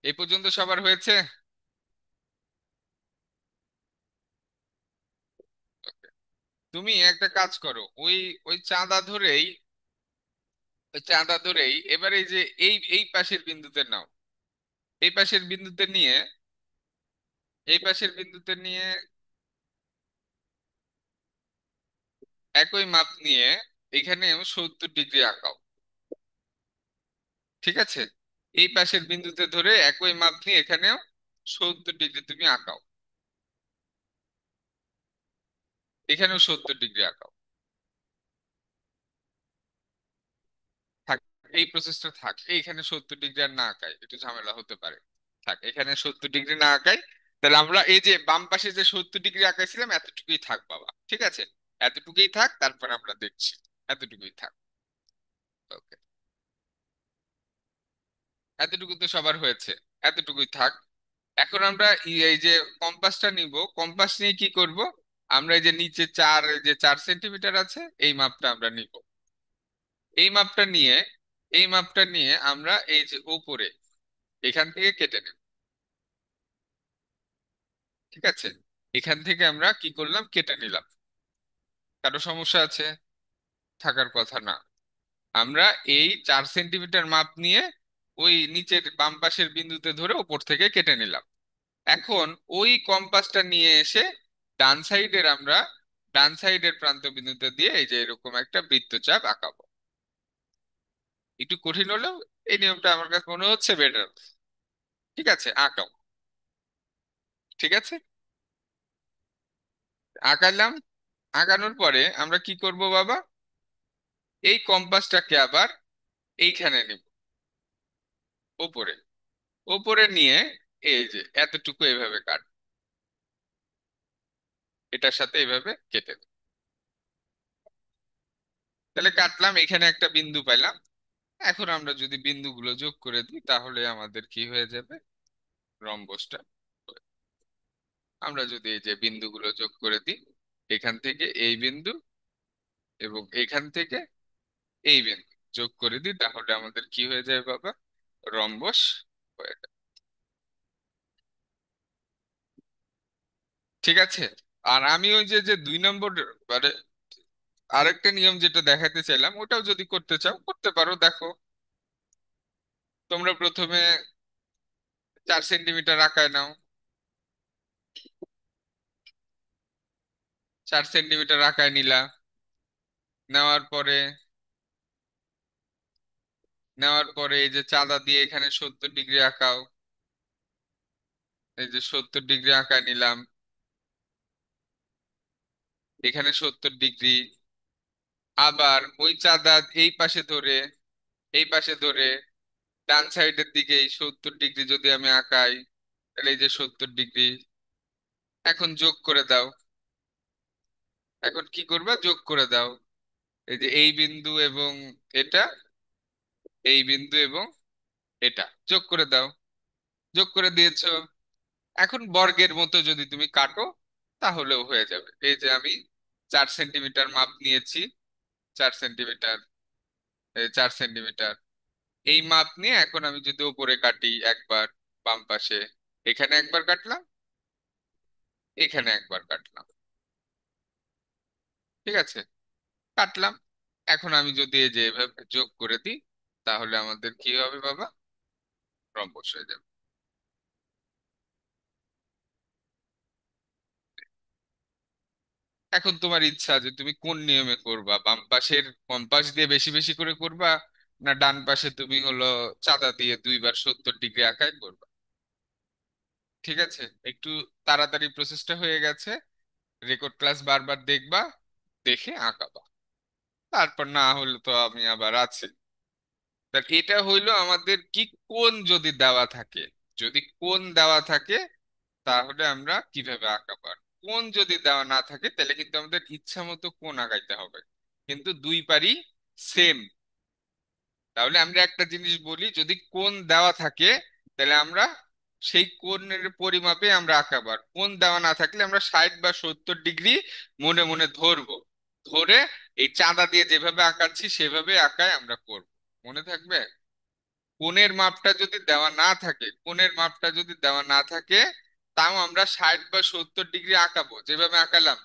এই পর্যন্ত সবার হয়েছে? তুমি একটা কাজ করো, ওই ওই চাঁদা ধরেই এবার এই যে এই পাশের বিন্দুতে নাও। এই পাশের বিন্দুতে নিয়ে এই পাশের বিন্দুতে নিয়ে একই মাপ নিয়ে এখানে 70 ডিগ্রি আঁকাও। ঠিক আছে, এই পাশের বিন্দুতে ধরে একই মাপ নিয়ে এখানেও 70 ডিগ্রি তুমি আঁকাও। এখানেও 70 ডিগ্রি আঁকাও। থাক, এই প্রসেসটা থাক, এইখানে 70 ডিগ্রি আর না আঁকাই, একটু ঝামেলা হতে পারে। থাক, এখানে 70 ডিগ্রি না আঁকাই। তাহলে আমরা এই যে বাম পাশে যে 70 ডিগ্রি আঁকাইছিলাম এতটুকুই থাক বাবা, ঠিক আছে? এতটুকুই থাক, তারপর আমরা দেখছি। এতটুকুই থাক। ওকে, এতটুকু তো সবার হয়েছে। এতটুকুই থাক। এখন আমরা এই যে কম্পাসটা নিব, কম্পাস নিয়ে কি করব, আমরা এই যে নিচে এই যে 4 সেন্টিমিটার আছে এই মাপটা আমরা নিব। এই মাপটা নিয়ে এই মাপটা নিয়ে আমরা এই যে উপরে এখান থেকে কেটে নেব। ঠিক আছে, এখান থেকে আমরা কি করলাম, কেটে নিলাম। কারো সমস্যা আছে? থাকার কথা না। আমরা এই 4 সেন্টিমিটার মাপ নিয়ে ওই নিচের বাম পাশের বিন্দুতে ধরে উপর থেকে কেটে নিলাম। এখন ওই কম্পাসটা নিয়ে এসে ডান সাইডের আমরা ডান সাইডের প্রান্ত বিন্দুতে দিয়ে এই যে এরকম একটা বৃত্তচাপ আঁকাবো। একটু কঠিন হলেও এই নিয়মটা আমার কাছে মনে হচ্ছে বেটার। ঠিক আছে, আঁকাও। ঠিক আছে, আঁকালাম। আঁকানোর পরে আমরা কি করব বাবা, এই কম্পাসটাকে আবার এইখানে নিব, ওপরে। ওপরে নিয়ে এই যে এতটুকু এইভাবে কাট, এটার সাথে এইভাবে কেটে দেব। তাহলে কাটলাম, এখানে একটা বিন্দু পাইলাম। এখন আমরা যদি বিন্দুগুলো যোগ করে দিই তাহলে আমাদের কি হয়ে যাবে, রম্বসটা। আমরা যদি এই যে বিন্দুগুলো যোগ করে দিই, এখান থেকে এই বিন্দু এবং এখান থেকে এই বিন্দু যোগ করে দিই, তাহলে আমাদের কি হয়ে যায় বাবা? রম্বস হয়ে যায়। ঠিক আছে। আর আমি ওই যে যে 2 নম্বর, মানে আরেকটা নিয়ম যেটা দেখাতে চাইলাম, ওটাও যদি করতে চাও করতে পারো। দেখো, তোমরা প্রথমে 4 সেন্টিমিটার আঁকায় নাও। 4 সেন্টিমিটার আঁকায় নিলা। নেওয়ার পরে এই যে চাঁদা দিয়ে এখানে 70 ডিগ্রি আঁকাও। এই যে 70 ডিগ্রি আঁকায় নিলাম, এখানে 70 ডিগ্রি। আবার ওই চাঁদা এই পাশে ধরে ডান সাইডের দিকে এই 70 ডিগ্রি যদি আমি আঁকাই, তাহলে এই যে 70 ডিগ্রি। এখন যোগ করে দাও। এখন কি করবা? যোগ করে দাও। এই যে এই বিন্দু এবং এটা, এই বিন্দু এবং এটা যোগ করে দাও। যোগ করে দিয়েছো। এখন বর্গের মতো যদি তুমি কাটো, তাহলেও হয়ে যাবে। এই যে আমি 4 সেন্টিমিটার মাপ নিয়েছি। 4 সেন্টিমিটার, এই 4 সেন্টিমিটার, এই মাপ নিয়ে এখন আমি যদি উপরে কাটি একবার, বাম পাশে এখানে একবার কাটলাম, এখানে একবার কাটলাম। ঠিক আছে, কাটলাম। এখন আমি যদি এই যে এভাবে যোগ করে দিই, তাহলে আমাদের কি হবে বাবা? রম্বস হয়ে যাবে। এখন তোমার ইচ্ছা যে তুমি কোন নিয়মে করবা, বাম পাশের কম্পাস দিয়ে বেশি বেশি করে করবা, না ডান পাশে তুমি হলো চাঁদা দিয়ে 2 বার 70 ডিগ্রি আঁকায় করবা। ঠিক আছে, একটু তাড়াতাড়ি প্রসেসটা হয়ে গেছে। রেকর্ড ক্লাস বারবার দেখবা, দেখে আঁকাবা। তারপর না হলে তো আমি আবার আছি। তা এটা হইলো আমাদের কি, কোণ যদি দেওয়া থাকে, যদি কোণ দেওয়া থাকে তাহলে আমরা কিভাবে আঁকাবো। আর কোণ যদি দেওয়া না থাকে তাহলে কিন্তু আমাদের ইচ্ছা মতো কোণ আঁকাইতে হবে, কিন্তু দুই পারি সেম। তাহলে আমরা একটা জিনিস বলি, যদি কোণ দেওয়া থাকে তাহলে আমরা সেই কোণের পরিমাপে আমরা আঁকাবো। আর কোণ দেওয়া না থাকলে আমরা 60 বা 70 ডিগ্রি মনে মনে ধরবো। ধরে এই চাঁদা দিয়ে যেভাবে আঁকাচ্ছি সেভাবে আঁকায় আমরা করব। মনে থাকবে? কোণের মাপটা যদি দেওয়া না থাকে, তাও আমরা 60 বা 70 ডিগ্রি আঁকাবো, যেভাবে আঁকালাম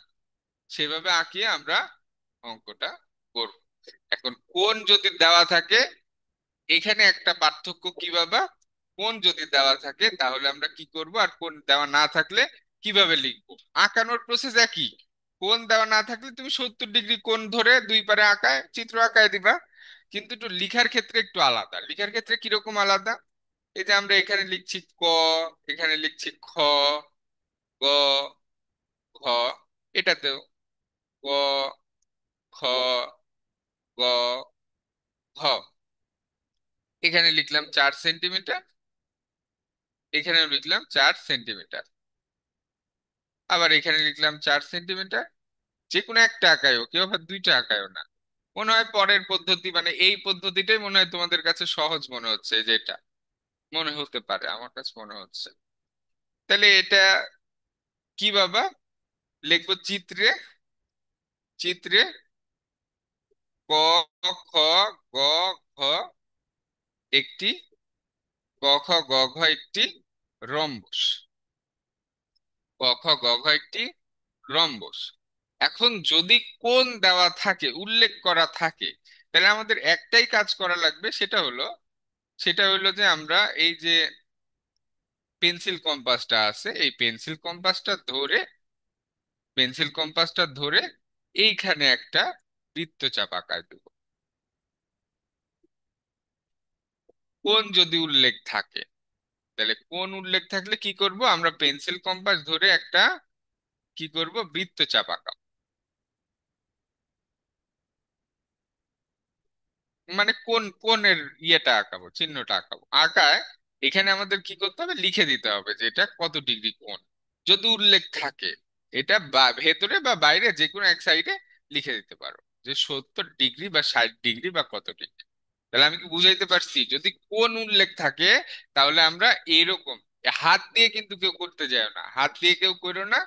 সেভাবে আঁকিয়ে আমরা অঙ্কটা করব। এখন কোণ যদি দেওয়া থাকে, এখানে একটা পার্থক্য কি বাবা? কোণ যদি দেওয়া থাকে তাহলে আমরা কি করব, আর কোণ দেওয়া না থাকলে কিভাবে লিখবো। আঁকানোর প্রসেস একই। কোণ দেওয়া না থাকলে তুমি 70 ডিগ্রি কোণ ধরে দুই পারে আঁকায় চিত্র আঁকায় দিবা। কিন্তু একটু লিখার ক্ষেত্রে একটু আলাদা। লিখার ক্ষেত্রে কিরকম আলাদা? এই যে আমরা এখানে লিখছি ক, এখানে লিখছি খ, গ, ঘ, এটাতেও ক, খ, গ, ঘ। এখানে লিখলাম 4 সেন্টিমিটার, এখানেও লিখলাম 4 সেন্টিমিটার। আবার এখানে লিখলাম 4 সেন্টিমিটার। যে কোনো একটা আঁকায়ও, কেউ আবার দুইটা আঁকায়ও না। মনে হয় পরের পদ্ধতি, মানে এই পদ্ধতিটাই মনে হয় তোমাদের কাছে সহজ মনে হচ্ছে, যেটা মনে হতে পারে, আমার কাছে মনে হচ্ছে। তাহলে এটা কি বাবা? লিখবো চিত্রে, চিত্রে ক, খ, গ, ঘ একটি, ক, খ, গ, ঘ একটি রম্বস। ক, খ, গ, ঘ একটি রম্বস। এখন যদি কোণ দেওয়া থাকে, উল্লেখ করা থাকে, তাহলে আমাদের একটাই কাজ করা লাগবে। সেটা হলো যে আমরা এই যে পেন্সিল কম্পাসটা আছে, এই পেন্সিল কম্পাসটা ধরে এইখানে একটা বৃত্তচাপ আঁকায় দেব। কোণ যদি উল্লেখ থাকে, তাহলে কোণ উল্লেখ থাকলে কি করব, আমরা পেন্সিল কম্পাস ধরে একটা কি করব, বৃত্তচাপ আঁকাবো। মানে কোন কোণের ইয়েটা আঁকাবো, চিহ্নটা আঁকাবো। আঁকায় এখানে আমাদের কি করতে হবে, লিখে দিতে হবে যে এটা কত ডিগ্রি কোণ। যদি উল্লেখ থাকে, এটা ভেতরে বা বাইরে যে কোনো এক সাইডে লিখে দিতে পারো যে 70 ডিগ্রি বা 60 ডিগ্রি বা কত ডিগ্রি। তাহলে আমি কি বুঝাইতে পারছি? যদি কোণ উল্লেখ থাকে তাহলে আমরা এরকম হাত দিয়ে কিন্তু কেউ করতে যায় না, হাত দিয়ে কেউ করো না।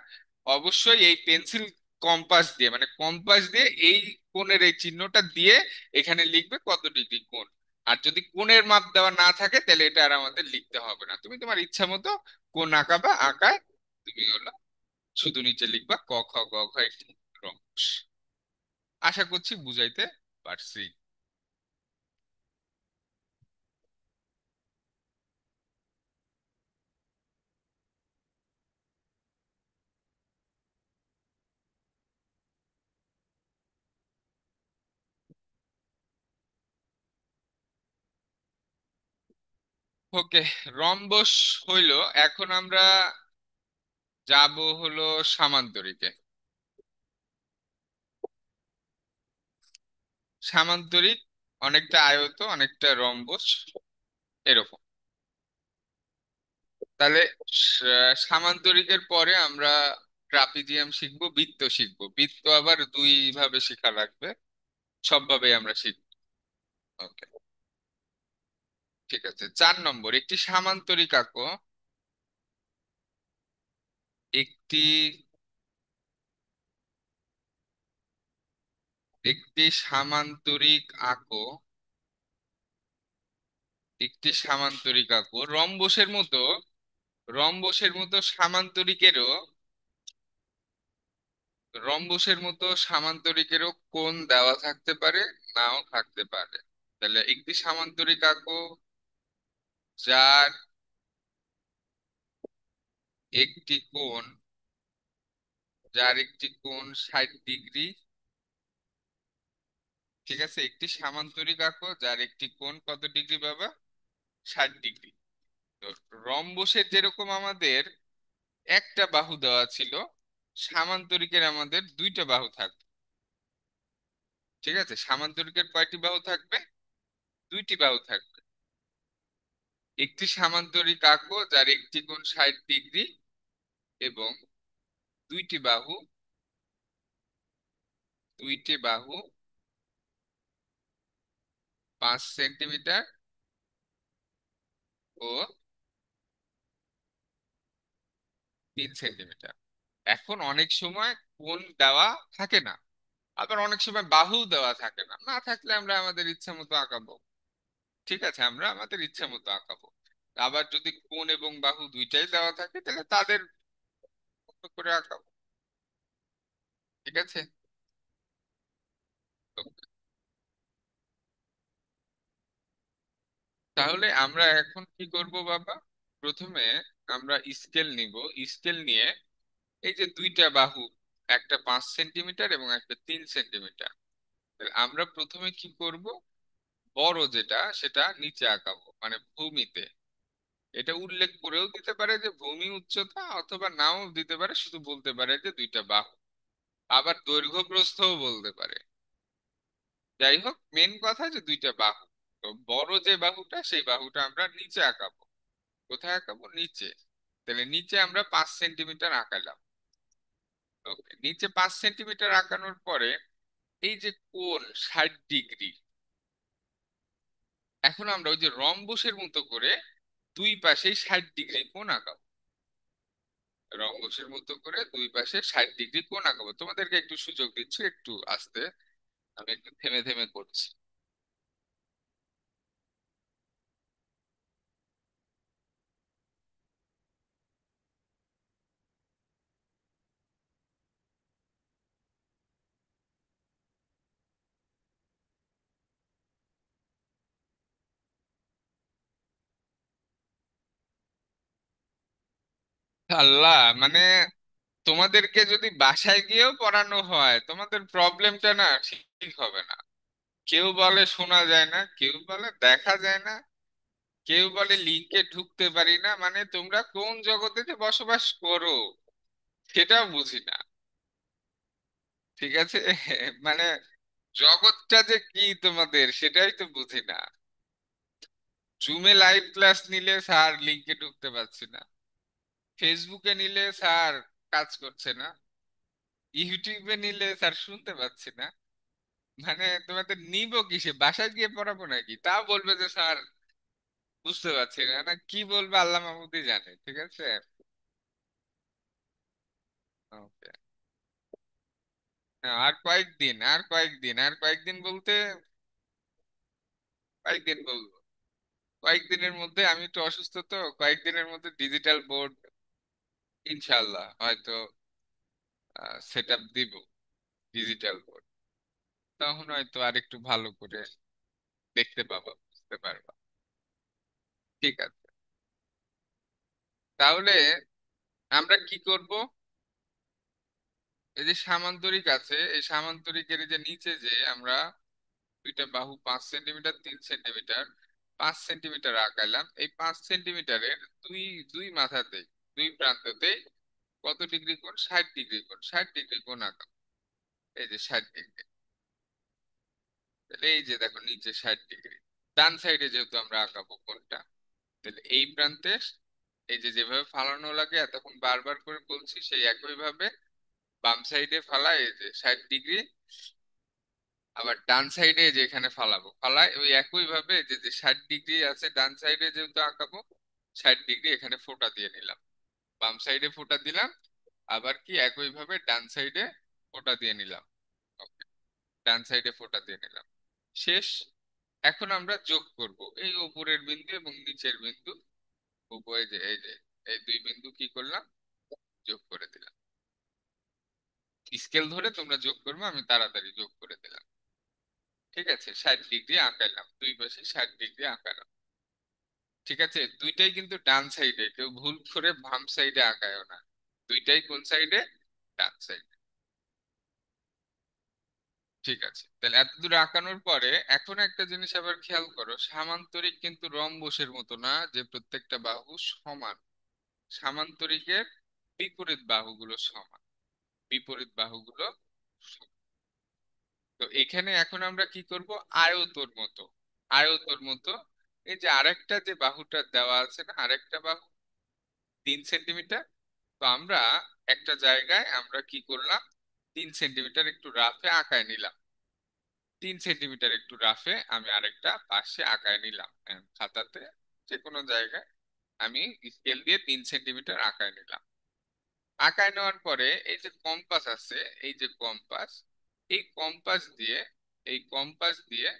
অবশ্যই এই পেন্সিল কম্পাস দিয়ে, মানে কম্পাস দিয়ে এই কোণের এই চিহ্নটা দিয়ে এখানে লিখবে কত ডিগ্রি কোণ। আর যদি কোণের মাপ দেওয়া না থাকে তাহলে এটা আর আমাদের লিখতে হবে না, তুমি তোমার ইচ্ছা মতো কোণ আঁকাবা, আঁকায় তুমি হলো শুধু নিচে লিখবা ক খ গ ঘ একটি রম্বস। আশা করছি বুঝাইতে পারছি। ওকে, রম্বস হইলো। এখন আমরা যাব হলো সামান্তরিকে। সামান্তরিক অনেকটা আয়ত, অনেকটা রম্বস এরকম। তাহলে সামান্তরিকের পরে আমরা ট্রাপিজিয়াম শিখবো, বৃত্ত শিখবো। বৃত্ত আবার দুই ভাবে শেখা লাগবে, সবভাবেই আমরা শিখবো। ওকে, ঠিক আছে। 4 নম্বর, একটি সামান্তরিক আঁকো। একটি একটি সামান্তরিক আঁকো। একটি সামান্তরিক আঁকো রম্বসের মতো। রম্বসের মতো সামান্তরিকেরও, রম্বসের মতো সামান্তরিকেরও কোণ দেওয়া থাকতে পারে, নাও থাকতে পারে। তাহলে একটি সামান্তরিক আঁকো যার একটি কোণ, যার একটি কোণ 60 ডিগ্রি। ঠিক আছে, একটি সামান্তরিক আঁকো যার একটি কোণ কত ডিগ্রি বাবা? 60 ডিগ্রি। তো রম্বসের যেরকম আমাদের একটা বাহু দেওয়া ছিল, সামান্তরিকের আমাদের দুইটা বাহু থাকবে। ঠিক আছে, সামান্তরিকের কয়টি বাহু থাকবে? দুইটি বাহু থাকবে। একটি সামান্তরিক আঁকো যার একটি কোণ 60 ডিগ্রি এবং দুইটি বাহু, দুইটি বাহু 5 সেন্টিমিটার ও 3 সেন্টিমিটার। এখন অনেক সময় কোণ দেওয়া থাকে না, আবার অনেক সময় বাহু দেওয়া থাকে না। না থাকলে আমরা আমাদের ইচ্ছা মতো আঁকাবো। ঠিক আছে, আমরা আমাদের ইচ্ছা মতো আঁকাবো। আবার যদি কোণ এবং বাহু দুইটাই দেওয়া থাকে তাহলে তাদের মতো করে আঁকাবো। ঠিক আছে। তো তাহলে আমরা এখন কি করব বাবা? প্রথমে আমরা স্কেল নিব। স্কেল নিয়ে এই যে দুইটা বাহু, একটা 5 সেন্টিমিটার এবং একটা 3 সেন্টিমিটার, আমরা প্রথমে কি করব? বড় যেটা সেটা নিচে আঁকাবো, মানে ভূমিতে। এটা উল্লেখ করেও দিতে পারে যে ভূমি উচ্চতা, অথবা নাও দিতে পারে, শুধু বলতে পারে যে দুইটা বাহু। আবার দৈর্ঘ্য প্রস্থও বলতে পারে। যাই হোক, মেন কথা যে দুইটা বাহু। তো বড় যে বাহুটা, সেই বাহুটা আমরা নিচে আঁকাবো। কোথায় আঁকাবো? নিচে। তাহলে নিচে আমরা 5 সেন্টিমিটার আঁকালাম। ওকে, নিচে 5 সেন্টিমিটার আঁকানোর পরে এই যে কোণ 60 ডিগ্রি, এখন আমরা ওই যে রম্বসের মতো করে দুই পাশেই 60 ডিগ্রি কোণ আঁকাবো। রম্বসের মতো করে দুই পাশে 60 ডিগ্রি কোণ আঁকাবো। তোমাদেরকে একটু সুযোগ দিচ্ছি, একটু আস্তে, আমি একটু থেমে থেমে করছি। আল্লাহ, মানে তোমাদেরকে যদি বাসায় গিয়েও পড়ানো হয় তোমাদের প্রবলেমটা না ঠিক হবে না। কেউ বলে শোনা যায় না, কেউ বলে দেখা যায় না, কেউ বলে লিঙ্কে ঢুকতে পারি না। মানে তোমরা কোন জগতে যে বসবাস করো সেটাও বুঝি না। ঠিক আছে, মানে জগৎটা যে কি তোমাদের সেটাই তো বুঝি না। জুমে লাইভ ক্লাস নিলে স্যার লিঙ্কে ঢুকতে পারছি না, ফেসবুকে নিলে স্যার কাজ করছে না, ইউটিউবে নিলে স্যার শুনতে পাচ্ছি না। মানে তোমাদের নিবো কিসে? বাসায় গিয়ে পড়াবো নাকি? তাও বলবে যে স্যার বুঝতে পারছি না, না কি বলবো আল্লাহ মাহমুদই জানে, ঠিক আছে। ওকে। আর কয়েকদিন, আর কয়েকদিন বলতে কয়েকদিন বলবো, কয়েকদিনের মধ্যে আমি একটু অসুস্থ, তো কয়েকদিনের মধ্যে ডিজিটাল বোর্ড ইনশাল্লাহ হয়তো সেট আপ দিব, ডিজিটাল বোর্ড। তখন হয়তো আর একটু ভালো করে দেখতে পাবা, বুঝতে পারবা। ঠিক আছে, তাহলে আমরা কি করব? এই যে সামান্তরিক আছে, এই সামান্তরিকের এই যে নিচে যে আমরা দুইটা বাহু 5 সেন্টিমিটার 3 সেন্টিমিটার 5 সেন্টিমিটার আঁকাইলাম, এই 5 সেন্টিমিটারের দুই দুই মাথাতে, দুই প্রান্ততে কত ডিগ্রি কোণ? 60 ডিগ্রি কোণ, 60 ডিগ্রি কোণ আঁকাবো। এই যে 60 ডিগ্রি, তাহলে এই যে দেখো নিচে 60 ডিগ্রি, ডান সাইডে যেহেতু আমরা আঁকাবো কোণটা, তাহলে এই প্রান্তে এই যে যেভাবে ফালানো লাগে এতক্ষণ বারবার করে বলছি, সেই একই ভাবে বাম সাইডে ফালা, এই যে 60 ডিগ্রি। আবার ডান সাইডে যেখানে ফালাবো ফালাই ওই একই ভাবে, যে যে 60 ডিগ্রি আছে ডান সাইডে যেহেতু আঁকাবো, 60 ডিগ্রি এখানে ফোঁটা দিয়ে নিলাম, বাম সাইডে ফোঁটা দিলাম, আবার কি একই ভাবে ডান সাইডে ফোঁটা দিয়ে নিলাম। ওকে, ডান সাইডে ফোঁটা দিয়ে নিলাম, শেষ। এখন আমরা যোগ করব এই উপরের বিন্দু এবং নিচের বিন্দু, উভয় যে এই যে এই দুই বিন্দু কি করলাম, যোগ করে দিলাম। স্কেল ধরে তোমরা যোগ করবে, আমি তাড়াতাড়ি যোগ করে দিলাম। ঠিক আছে, 60 ডিগ্রি আঁকাইলাম, দুই পাশে 60 ডিগ্রি আঁকালাম। ঠিক আছে, দুইটাই কিন্তু ডান সাইডে, কেউ ভুল করে বাম সাইডে আঁকায়ও না, দুইটাই কোন সাইডে? ডান সাইডে। ঠিক আছে, তাহলে এত দূর আঁকানোর পরে এখন একটা জিনিস আবার খেয়াল করো, সামান্তরিক কিন্তু রম্বসের মতো না যে প্রত্যেকটা বাহু সমান। সামান্তরিকের বিপরীত বাহুগুলো সমান, বিপরীত বাহুগুলো সমান। তো এখানে এখন আমরা কি করব? আয়তর মতো, আয়তর মতো এই যে আরেকটা যে বাহুটা দেওয়া আছে না, আরেকটা বাহু 3 সেন্টিমিটার, তো আমরা একটা জায়গায় আমরা কি করলাম, 3 সেন্টিমিটার একটু রাফে আঁকায় নিলাম, 3 সেন্টিমিটার একটু রাফে আমি আরেকটা পাশে আঁকায় নিলাম, খাতাতে যে কোনো জায়গায় আমি স্কেল দিয়ে 3 সেন্টিমিটার আঁকায় নিলাম। আঁকায় নেওয়ার পরে এই যে কম্পাস আছে, এই যে কম্পাস, এই কম্পাস দিয়ে, এই কম্পাস দিয়ে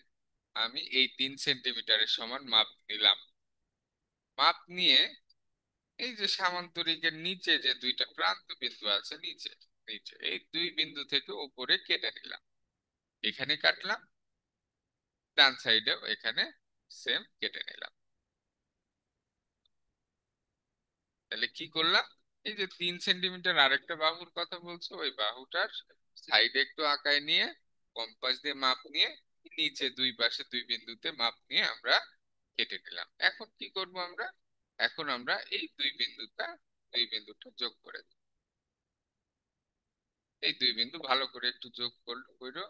আমি এই 3 সেন্টিমিটারের সমান মাপ নিলাম। মাপ নিয়ে এই যে সামান্তরিকের নিচে যে দুইটা প্রান্ত বিন্দু আছে, নিচে নিচে এই দুই বিন্দু থেকে উপরে কেটে নিলাম, এখানে কাটলাম, ডান সাইডেও এখানে সেম কেটে নিলাম। তাহলে কি করলাম, এই যে 3 সেন্টিমিটার আরেকটা বাহুর কথা বলছো, ওই বাহুটার সাইডে একটু আঁকায় নিয়ে কম্পাস দিয়ে মাপ নিয়ে নিচে দুই পাশে দুই বিন্দুতে মাপ নিয়ে আমরা কেটে নিলাম। এখন কি করব আমরা? এখন আমরা এই দুই বিন্দুটা যোগ করে দিই। এই দুই বিন্দু ভালো করে একটু যোগ করো,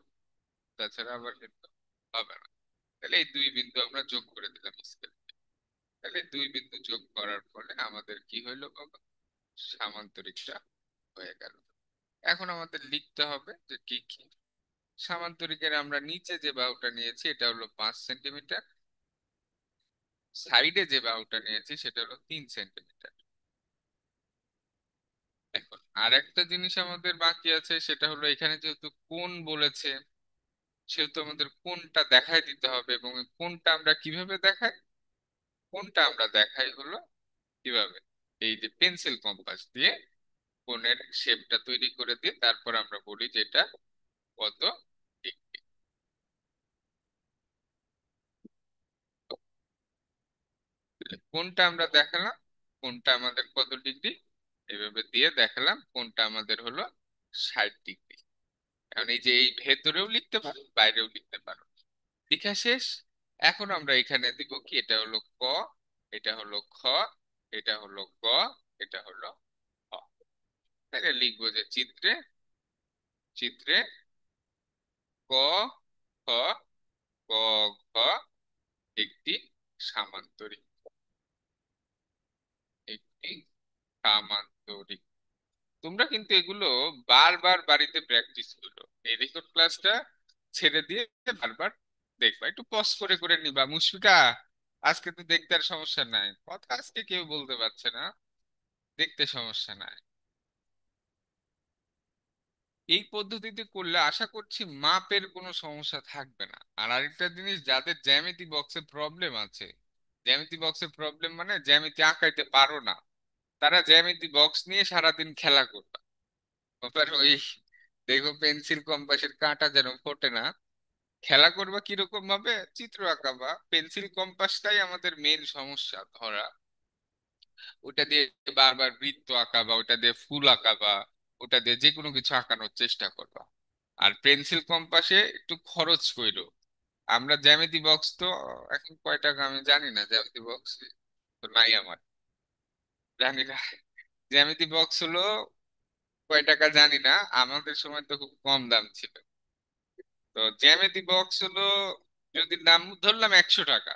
তাছাড়া আবার কিন্তু হবে না। তাহলে এই দুই বিন্দু আমরা যোগ করে দিলাম স্কেল। তাহলে দুই বিন্দু যোগ করার ফলে আমাদের কি হইলো বাবা? সামান্তরিকটা হয়ে গেল। এখন আমাদের লিখতে হবে যে কি কি। সামান্তরিকের আমরা নিচে যে বাহুটা নিয়েছি এটা হলো 5 সেন্টিমিটার, সাইডে যে বাহুটা নিয়েছি সেটা হলো 3 সেন্টিমিটার। এখন আর একটা জিনিস আমাদের বাকি আছে, সেটা হলো এখানে যেহেতু কোণ বলেছে, সেহেতু আমাদের কোণটা দেখাই দিতে হবে, এবং এই কোণটা আমরা কিভাবে দেখাই? কোণটা আমরা দেখাই হলো কিভাবে, এই যে পেন্সিল কম্পাস দিয়ে কোণের শেপটা তৈরি করে দিয়ে তারপর আমরা বলি যে এটা কত ডিগ্রি। কোণটা আমরা দেখালাম, কোণটা আমাদের কত ডিগ্রি, এভাবে দিয়ে দেখালাম কোণটা আমাদের হলো 60 ডিগ্রি। এখন এই যে এই ভেতরেও লিখতে পারো বাইরেও লিখতে পারো, লেখা শেষ। এখন আমরা এখানে দিব কি, এটা হলো ক, এটা হলো খ, এটা হলো গ, এটা হলো হ। তাহলে লিখবো যে চিত্রে, চিত্রে ক, খ, গ, ঘ একটি সামান্তরিক, একটি সামান্তরিক। তোমরা কিন্তু এগুলো বারবার বাড়িতে প্র্যাকটিস করো, এই রেকর্ড ক্লাসটা ছেড়ে দিয়ে বারবার দেখবা, একটু পজ করে করে নিবা মুশফিকা। আজকে তো দেখতে আর সমস্যা নাই, কথা আজকে কেউ বলতে পারছে না, দেখতে সমস্যা নাই। এই পদ্ধতিতে করলে আশা করছি মাপের কোনো সমস্যা থাকবে না। আর আরেকটা জিনিস, যাদের জ্যামিতি বক্সে প্রবলেম আছে, জ্যামিতি বক্সে প্রবলেম মানে জ্যামিতি আঁকাইতে পারো না, তারা জ্যামিতি বক্স নিয়ে সারাদিন খেলা করবে। আবার ওই দেখো পেন্সিল কম্পাসের কাঁটা যেন ফোটে না, খেলা করবা কিরকম ভাবে, চিত্র আঁকাবা। পেন্সিল কম্পাসটাই আমাদের মেন সমস্যা ধরা। ওটা দিয়ে বারবার বৃত্ত আঁকাবা, ওটা দিয়ে ফুল আঁকাবা, ওটা দিয়ে যে কোনো কিছু আঁকানোর চেষ্টা করবা। আর পেন্সিল কম্পাসে একটু খরচ কইরো। আমরা জ্যামিতি বক্স তো এখন কয় টাকা আমি জানি না, জ্যামিতি বক্স তো নাই আমার, জানি না। জ্যামিতি বক্স হলো কয় টাকা জানি না, আমাদের সময় তো খুব কম দাম ছিল। তো জ্যামিতি বক্স হলো, যদি দাম ধরলাম 100 টাকা,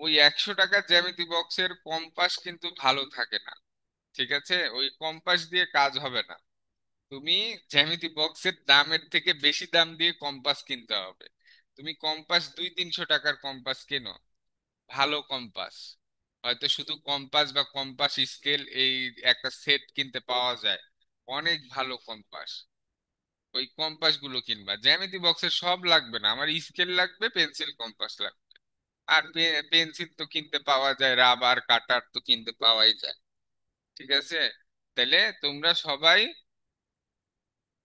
ওই 100 টাকার জ্যামিতি বক্সের কম্পাস কিন্তু ভালো থাকে না। ঠিক আছে, ওই কম্পাস দিয়ে কাজ হবে না। তুমি জ্যামিতি বক্সের দামের থেকে বেশি দাম দিয়ে কম্পাস কিনতে হবে। তুমি কম্পাস 200-300 টাকার কম্পাস কেনো, ভালো কম্পাস, হয়তো শুধু কম্পাস বা কম্পাস স্কেল এই একটা সেট কিনতে পাওয়া যায়, অনেক ভালো কম্পাস। ওই কম্পাস গুলো কিনবা, জ্যামিতি বক্সের সব লাগবে না, আমার স্কেল লাগবে, পেন্সিল কম্পাস লাগবে। আর পেন্সিল তো কিনতে পাওয়া যায়, রাবার কাটার তো কিনতে পাওয়াই যায়। ঠিক আছে, তাহলে তোমরা সবাই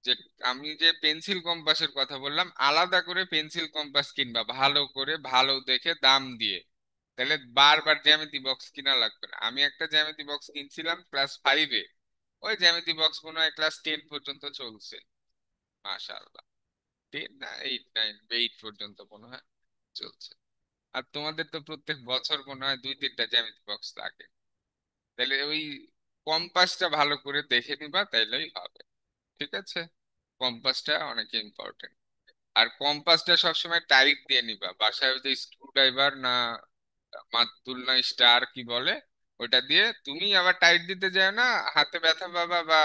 যে, আমি যে পেন্সিল কম্পাসের কথা বললাম, আলাদা করে পেন্সিল কম্পাস কিনবা, ভালো করে ভালো দেখে দাম দিয়ে। তাহলে বারবার জ্যামিতি বক্স কিনা লাগবে না। আমি একটা জ্যামিতি বক্স কিনছিলাম ক্লাস 5-এ, ওই জ্যামিতি বক্স মনে হয় ক্লাস 10 পর্যন্ত চলছে। মাশাআল্লাহ, 10 না 8 পর্যন্ত মনে হয় চলছে। আর তোমাদের তো প্রত্যেক বছর মনে হয় 2-3টা জ্যামিতি বক্স লাগে। তাহলে ওই কম্পাসটা ভালো করে দেখে নিবা, তাইলেই হবে। ঠিক আছে, কম্পাসটা অনেক ইম্পর্টেন্ট। আর কম্পাসটা সবসময় টাইট দিয়ে নিবা, বাসায় ওই যে স্ক্রু ড্রাইভার না, মাতুল না স্টার কি বলে, ওটা দিয়ে তুমি আবার টাইট দিতে যাও না, হাতে ব্যথা পাবা বা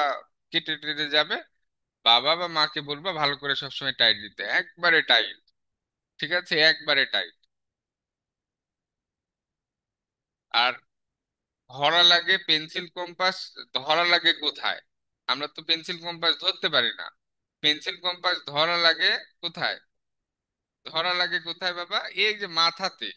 কেটে টেটে যাবে। বাবা বা মাকে বলবা ভালো করে সবসময় টাইট দিতে, একবারে টাইট। ঠিক আছে, একবারে টাইট। আর ধরা লাগে পেন্সিল কম্পাস, ধরা লাগে কোথায়? আমরা তো পেন্সিল কম্পাস ধরতে পারি না। পেন্সিল কম্পাস ধরা লাগে কোথায়? ধরা লাগে কোথায় বাবা, এই যে মাথাতে,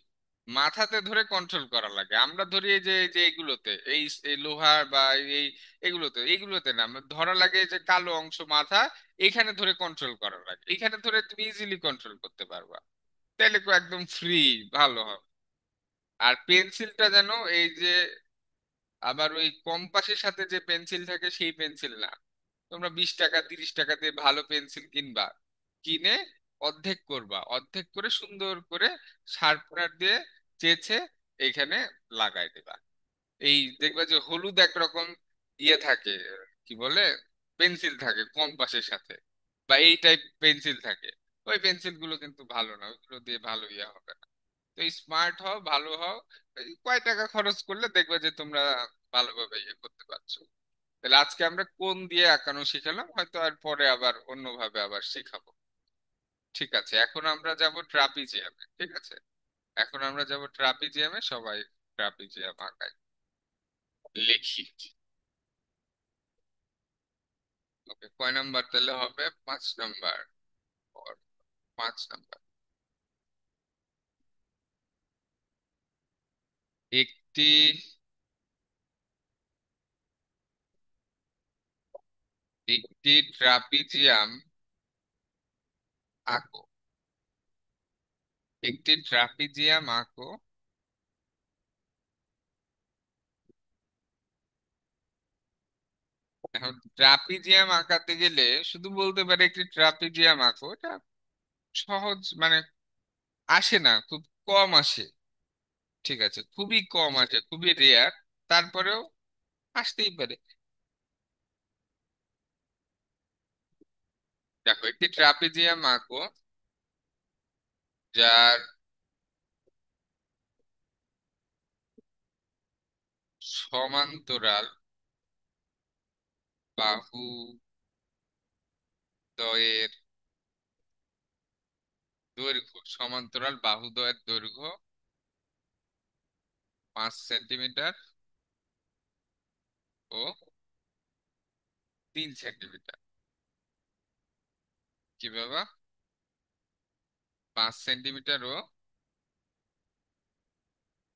মাথাতে ধরে কন্ট্রোল করা লাগে। আমরা ধরি এই যে এগুলোতে, এই লোহার বা এই এগুলোতে না, আমরা ধরা লাগে এই যে কালো অংশ মাথা, এখানে ধরে কন্ট্রোল করা লাগে। এখানে ধরে তুমি ইজিলি কন্ট্রোল করতে পারবা, তাহলে একদম ফ্রি, ভালো হবে। আর পেন্সিলটা যেন এই যে, আবার ওই কম্পাসের সাথে যে পেন্সিল থাকে সেই পেন্সিল না। তোমরা 20 টাকা 30 টাকা দিয়ে ভালো পেন্সিল কিনবা, কিনে অর্ধেক করবা, অর্ধেক করে সুন্দর করে শার্পনার দিয়ে চেঁচে এইখানে লাগাই দেবা। এই দেখবা যে হলুদ একরকম ইয়ে থাকে, কি বলে, পেন্সিল থাকে কম্পাসের সাথে, বা এই টাইপ পেন্সিল থাকে, ওই পেন্সিল গুলো কিন্তু ভালো না, ওইগুলো দিয়ে ভালো ইয়ে হবে না। তো স্মার্ট হও, ভালো হও। এই কয় টাকা খরচ করলে দেখবে যে তোমরা ভালোভাবে ইয়ে করতে পারছো। তাহলে আজকে আমরা কোন দিয়ে আঁকানো শিখালাম, হয়তো আর পরে আবার অন্যভাবে আবার শিখাবো। ঠিক আছে, এখন আমরা যাব ট্রাপিজিয়ামে। ঠিক আছে, এখন আমরা যাব ট্রাপিজিয়ামে, সবাই ট্রাপিজিয়াম আঁকাই, লিখি। ওকে, কয় নাম্বার তাহলে হবে? 5 নাম্বার। or 5 number. একটি একটি ট্রাপিজিয়াম আঁকো। একটি ট্রাপিজিয়াম আঁকো। এখন ট্রাপিজিয়াম আঁকাতে গেলে শুধু বলতে পারে একটি ট্রাপিজিয়াম আঁকো, এটা সহজ মানে, আসে না, খুব কম আসে। ঠিক আছে, খুবই কম আসে, খুবই রেয়ার, তারপরেও আসতেই পারে। দেখো, একটি ট্রাপিজিয়াম আঁকো যার সমান্তরাল বাহু দ্বয়ের দৈর্ঘ্য, সমান্তরাল বাহুদ্বয়ের দৈর্ঘ্য 5 সেন্টিমিটার ও 3 সেন্টিমিটার। কি বাবা? 5 সেন্টিমিটার ও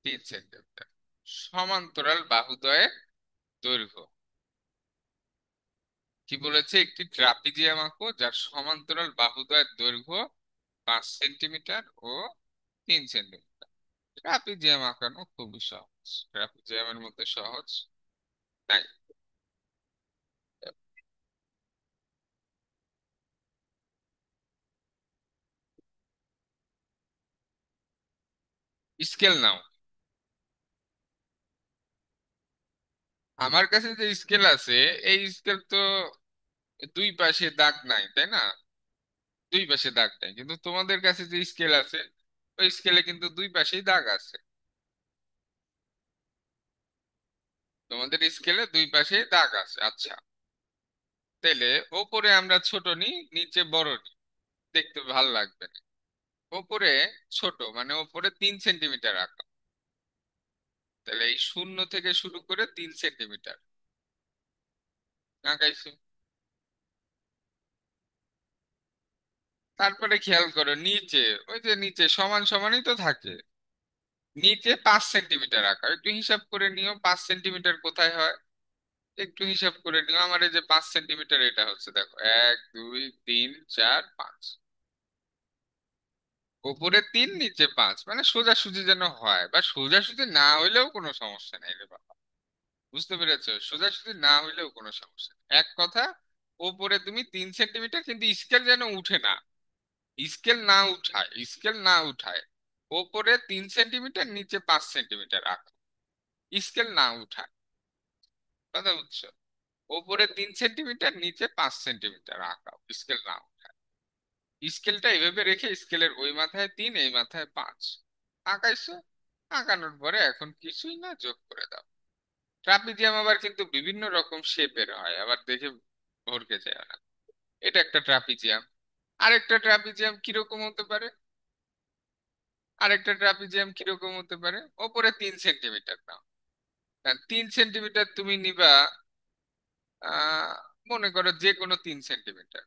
3 সেন্টিমিটার সমান্তরাল বাহুদ্বয়ের দৈর্ঘ্য। কি বলেছে? একটি ট্রাপিজিয়াম আঁকো যার সমান্তরাল বাহুদ্বয়ের দৈর্ঘ্য 5 সেন্টিমিটার ও 3 সেন্টিমিটার। ট্রাপিজিয়াম আঁকানো খুবই সহজ, ট্রাপিজিয়ামের মধ্যে সহজ নাই। স্কেল নাও। আমার কাছে যে স্কেল আছে, এই স্কেল তো দুই পাশে দাগ নাই, তাই না? দুই পাশে দাগ নাই, কিন্তু তোমাদের কাছে যে স্কেল আছে, ওই স্কেলে কিন্তু দুই পাশেই দাগ আছে। তোমাদের স্কেলে দুই পাশেই দাগ আছে, আচ্ছা। তাইলে ওপরে আমরা ছোট নিই, নিচে বড় নিই, দেখতে ভালো লাগবে না। ওপরে ছোট মানে ওপরে 3 সেন্টিমিটার আঁকা। তাহলে এই শূন্য থেকে শুরু করে 3 সেন্টিমিটার আঁকাইছি। তারপরে খেয়াল করো নিচে, ওই যে নিচে সমান সমানই তো থাকে। নিচে 5 সেন্টিমিটার আঁকা, একটু হিসাব করে নিও 5 সেন্টিমিটার কোথায় হয়। একটু হিসাব করে নিও। আমার এই যে 5 সেন্টিমিটার, এটা হচ্ছে দেখো 1 2 3 4 5। উপরে 3 নিচে 5, মানে সোজাসুজি যেন হয়, বা সোজাসুজি না হইলেও কোনো সমস্যা নেই রে বাবা। বুঝতে পেরেছো? সোজাসুজি না হইলেও কোনো সমস্যা নেই। এক কথা, উপরে তুমি 3 সেন্টিমিটার, কিন্তু স্কেল যেন উঠে না। স্কেল না উঠায়, স্কেল না উঠায়। ওপরে 3 সেন্টিমিটার, নিচে 5 সেন্টিমিটার রাখো, স্কেল না উঠায়। কথা বুঝছো? ওপরে 3 সেন্টিমিটার, নিচে 5 সেন্টিমিটার আঁকাও, স্কেল না উঠায়। স্কেলটা এইভাবে রেখে স্কেলের ওই মাথায় 3, এই মাথায় 5 আঁকাইছো। আঁকানোর পরে এখন কিছুই না, যোগ করে দাও। ট্রাপিজিয়াম আবার কিন্তু বিভিন্ন রকম শেপের হয়, আবার দেখে ভরকে যায় না। এটা একটা ট্রাপিজিয়াম। আরেকটা ট্রাপিজিয়াম কিরকম হতে পারে? আরেকটা ট্রাপিজিয়াম কিরকম হতে পারে? ওপরে 3 সেন্টিমিটার নাও। 3 সেন্টিমিটার তুমি নিবা, আহ মনে করো যে কোনো 3 সেন্টিমিটার।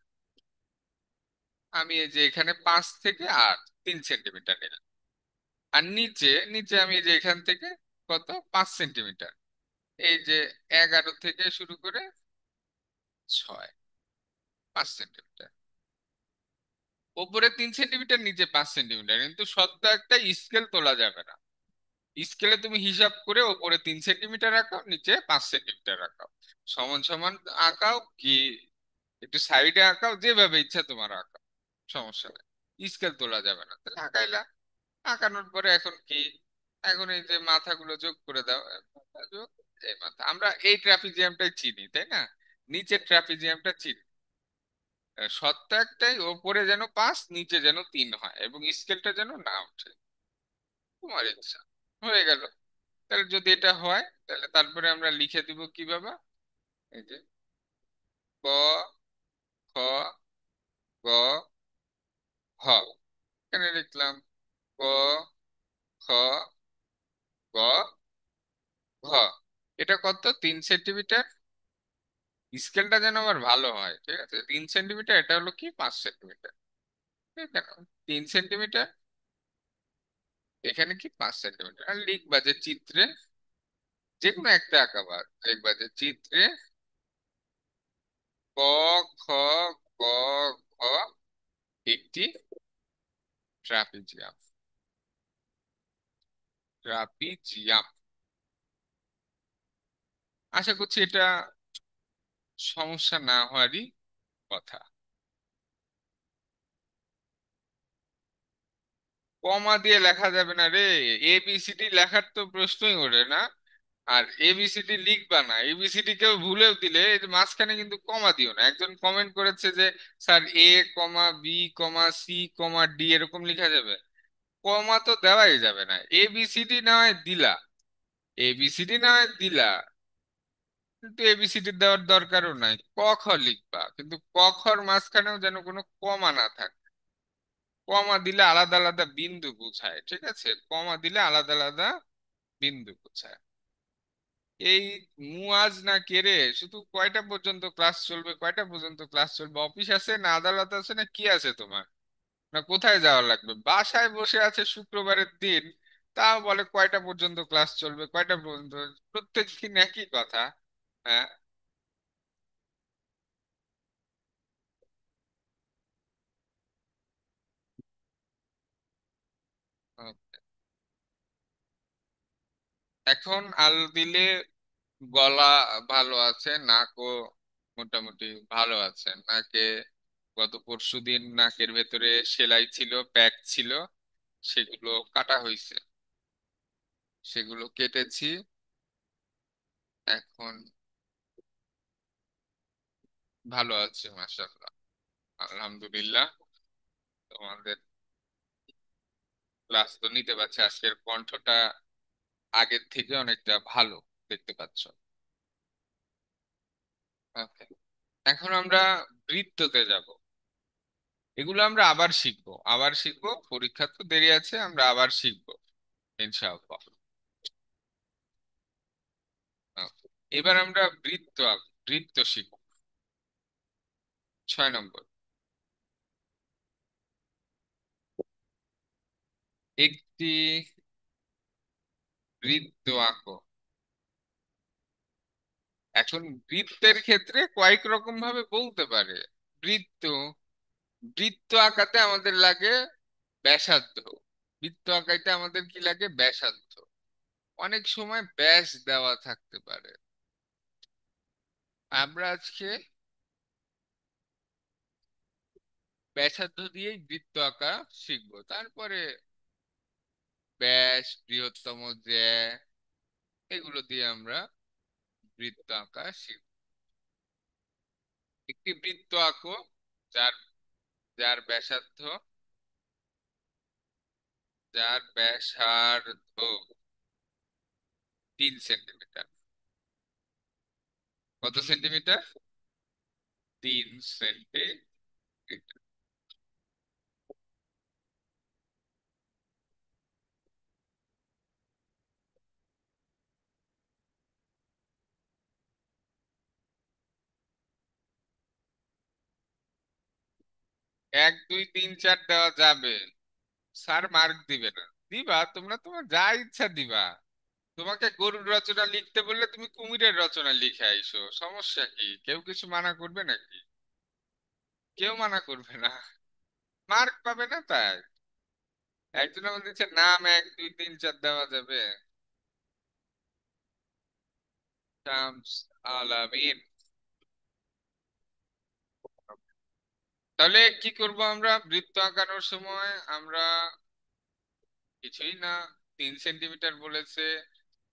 আমি এই যে এখানে 5 থেকে 8 3 সেন্টিমিটার নিলাম। আর নিচে নিচে আমি এই যে এখান থেকে কত, 5 সেন্টিমিটার। এই যে 11 থেকে শুরু করে 6, 5 সেন্টিমিটার। উপরে 3 সেন্টিমিটার, নিচে 5 সেন্টিমিটার, কিন্তু সত্য একটা স্কেল তোলা যাবে না। স্কেলে তুমি হিসাব করে ওপরে 3 সেন্টিমিটার রাখাও, নিচে 5 সেন্টিমিটার রাখাও। সমান সমান আঁকাও কি একটু সাইডে আঁকাও, যেভাবে ইচ্ছা তোমার আঁকাও, সমস্যা নেই। স্কেল তোলা যাবে না, তাহলে আঁকাইলা। আঁকানোর পরে এখন কি? এখন এই যে মাথাগুলো যোগ করে দাও। মাথা যোগ, এই মাথা। আমরা এই ট্রাপিজিয়ামটাই চিনি, তাই না? নিচের ট্রাপিজিয়ামটা চিনি। সত্য একটাই, ওপরে যেন 5, নিচে যেন 3 হয়, এবং স্কেলটা যেন না ওঠে। তোমার ইচ্ছা। হয়ে গেল। তাহলে যদি এটা হয়, তাহলে তারপরে আমরা লিখে দিব কি বাবা? এই যে ক, খ, গ, হ। এখানে লিখলাম ক, খ, গ, ঘ। এটা কত? 3 সেন্টিমিটার। স্কেলটা যেন আবার ভালো হয়, ঠিক আছে? 3 সেন্টিমিটার, এটা হলো কি 5 সেন্টিমিটার। ঠিক আছে? 3 সেন্টিমিটার, এখানে কি 5 সেন্টিমিটার। আর লিখবা যে চিত্রে, যে কোনো একটা আঁকাবা, লিখবা যে চিত্রে ক, খ, গ, ঘ একটি ট্রাপিজিয়াম। ট্রাপিজিয়াম। আশা করছি এটা সমস্যা না হওয়ারই কথা। কমা দিয়ে লেখা যাবে না রে। এবিসিডি লেখার তো প্রশ্নই ওঠে না। আর এবিসিডি লিখবা না, এবিসিডি কেউ ভুলেও দিলে এই যে মাঝখানে কিন্তু কমা দিও না। একজন কমেন্ট করেছে যে sir A, B, C, D এরকম লেখা যাবে? কমা তো দেওয়াই যাবে না। এবিসিডি না হয় দিলা, এবিসিডি না হয় দিলা, কিন্তু এবিসিডি দেওয়ার দরকারও নাই। ক খ লিখবা, কিন্তু ক খর মাঝখানেও যেন কোনো কমা না থাকে। কমা দিলে আলাদা আলাদা বিন্দু বোঝায়, ঠিক আছে? কমা দিলে আলাদা আলাদা বিন্দু কোথায়? এই মুয়াজ না কেরে, শুধু কয়টা পর্যন্ত ক্লাস চলবে, কয়টা পর্যন্ত ক্লাস চলবে? অফিস আছে না আদালত আছে না কি আছে তোমার? না কোথায় যাওয়া লাগবে? বাসায় বসে আছে শুক্রবারের দিন, তাও বলে কয়টা পর্যন্ত ক্লাস চলবে, কয়টা পর্যন্ত। প্রত্যেক দিন একই কথা। হ্যাঁ। ও, এখন আল দিলে গলা ভালো আছে, নাকও মোটামুটি ভালো আছে। নাকে গত পরশুদিন নাকের ভেতরে সেলাই ছিল, প্যাক ছিল, সেগুলো কাটা হয়েছে, সেগুলো কেটেছি। এখন ভালো আছে মাশাআল্লাহ, আলহামদুলিল্লাহ। তোমাদের ক্লাস তো নিতে পারছে, আজকের কণ্ঠটা আগের থেকে অনেকটা ভালো দেখতে পাচ্ছ। ওকে, এখন আমরা বৃত্ততে যাব। এগুলো আমরা আবার শিখবো, আবার শিখবো, পরীক্ষা তো দেরি আছে, আমরা আবার শিখবো ইনশাআল্লাহ। ওকে, এবার আমরা বৃত্ত শিখব। 6 নম্বর, একটি বৃত্ত আঁকো। এখন বৃত্তের ক্ষেত্রে কয়েক রকম ভাবে বলতে পারে। বৃত্ত, বৃত্ত আঁকাতে আমাদের লাগে ব্যাসার্ধ। বৃত্ত আঁকাইতে আমাদের কি লাগে? ব্যাসার্ধ। অনেক সময় ব্যাস দেওয়া থাকতে পারে। আমরা আজকে ব্যাসার্ধ দিয়েই বৃত্ত আঁকা শিখবো। তারপরে ব্যাস, বৃহত্তম জ্যা, এগুলো দিয়ে আমরা বৃত্ত আঁকা শিখবো। একটি বৃত্ত আঁকো যার যার ব্যাসার্ধ, যার ব্যাসার্ধ 3 সেন্টিমিটার। কত সেন্টিমিটার? 3 সেন্টিমিটার। এক দুই তিন চার দেওয়া যাবে, স্যার মার্ক দিবে না। দিবা তোমরা, তোমার যা ইচ্ছা দিবা। তোমাকে গরুর রচনা লিখতে বললে তুমি কুমিরের রচনা লিখে আইসো, সমস্যা কি? কেউ কিছু মানা করবে নাকি? কেউ মানা করবে না, মার্ক পাবে না তাই। একজন আমাদের দিচ্ছে নাম, এক দুই তিন চার দেওয়া যাবে। শামস আলামিন। তাহলে কি করব আমরা বৃত্ত আঁকানোর সময়? আমরা কিছুই না, 3 সেন্টিমিটার বলেছে,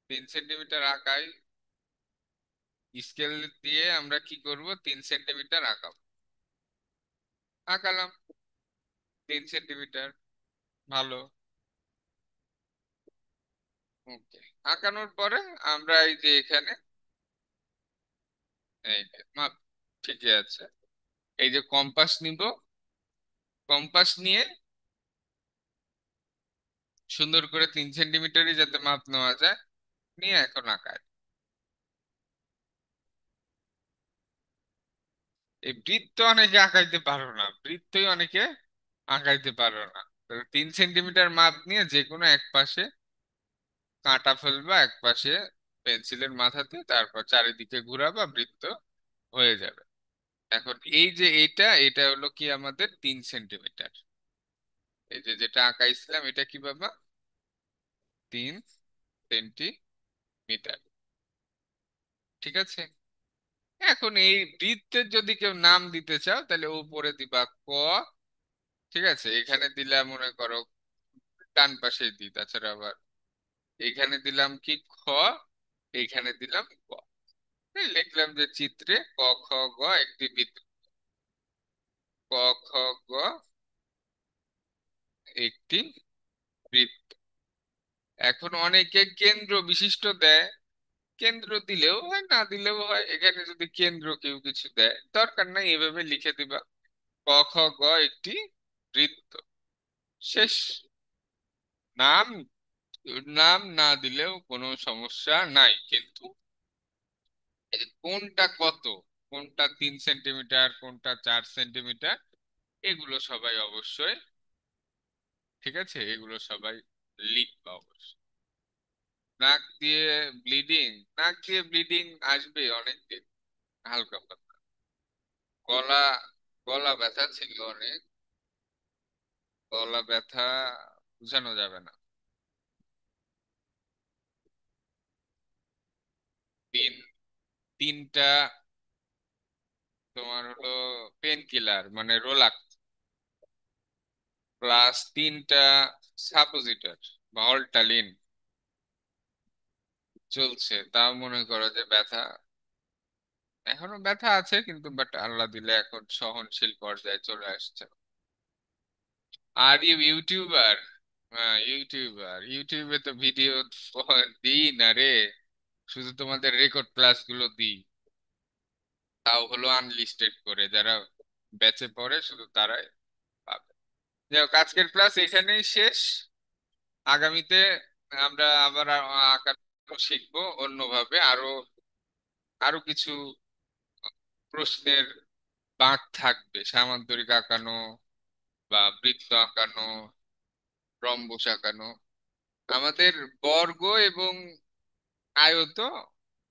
3 সেন্টিমিটার আঁকাই। স্কেল দিয়ে আমরা কি করব? 3 সেন্টিমিটার আঁকাবো। আঁকালাম 3 সেন্টিমিটার, ভালো। ওকে, আঁকানোর পরে আমরা এই যে এখানে, এই যে মাপ ঠিকই আছে, এই যে কম্পাস নিব। কম্পাস নিয়ে সুন্দর করে 3 সেন্টিমিটারই যাতে মাপ নেওয়া যায়, নিয়ে এখন আঁকায়। এই বৃত্ত অনেকে আঁকাইতে পারো না, বৃত্তই অনেকে আঁকাইতে পারো না। 3 সেন্টিমিটার মাপ নিয়ে যে কোনো এক পাশে কাঁটা ফেলবা, এক পাশে পেন্সিলের মাথাতে, তারপর চারিদিকে ঘুরাবা, বৃত্ত হয়ে যাবে। এখন এই যে এটা হলো কি আমাদের 3 সেন্টিমিটার। এই যে যেটা আঁকাইছিলাম এটা কি বাবা? 3 সেন্টিমিটার। ঠিক আছে। এখন এই বৃত্তের যদি কেউ নাম দিতে চাও তাহলে উপরে দিবা ক। ঠিক আছে, এখানে দিলাম মনে করো ডান পাশে দিই, তাছাড়া আবার এখানে দিলাম কি খ, এইখানে দিলাম গ। এই লিখলাম যে চিত্রে ক খ গ একটি বৃত্ত, ক খ গ একটি বৃত্ত। এখন অনেকে কেন্দ্র বিশিষ্ট দেয়, কেন্দ্র দিলেও হয় না দিলেও হয়। এখানে যদি কেন্দ্র কেউ কিছু দেয়, দরকার নাই, এভাবে লিখে দিবা ক খ গ একটি বৃত্ত। শেষ। নাম নাম না দিলেও কোনো সমস্যা নাই, কিন্তু এই যে কোনটা কত, কোনটা 3 সেন্টিমিটার, কোনটা 4 সেন্টিমিটার, এগুলো সবাই অবশ্যই, ঠিক আছে, এগুলো সবাই লিখবা অবশ্যই। নাক দিয়ে ব্লিডিং, নাক দিয়ে ব্লিডিং আসবে অনেকদিন, হালকা পাতলা। গলা, গলা ব্যথা ছিল অনেক, গলা ব্যথা বোঝানো যাবে না। তিন, তিনটা তোমার হলো পেন কিলার মানে রোলাক, প্লাস 3টা সাপোজিটর বা অল্টালিন চলছে, তাও মনে করো যে ব্যথা, এখনো ব্যথা আছে কিন্তু বাট আল্লাহ দিলে এখন সহনশীল পর্যায়ে চলে আসছে। আর ইউটিউবার, হ্যাঁ ইউটিউবার, ইউটিউবে তো ভিডিও দিই না রে, শুধু তোমাদের রেকর্ড ক্লাসগুলো দিই, তাও হলো আনলিস্টেড করে, যারা ব্যাচে পড়ে শুধু তারাই পাবে। যাই হোক, আজকের ক্লাস এখানেই শেষ। আগামীতে আমরা আবার আঁকা শিখবো অন্যভাবে, আরো আরো কিছু প্রশ্নের বাঁক থাকবে, সামান্তরিক আঁকানো বা বৃত্ত আঁকানো, রম্বস আঁকানো। আমাদের বর্গ এবং আয়ত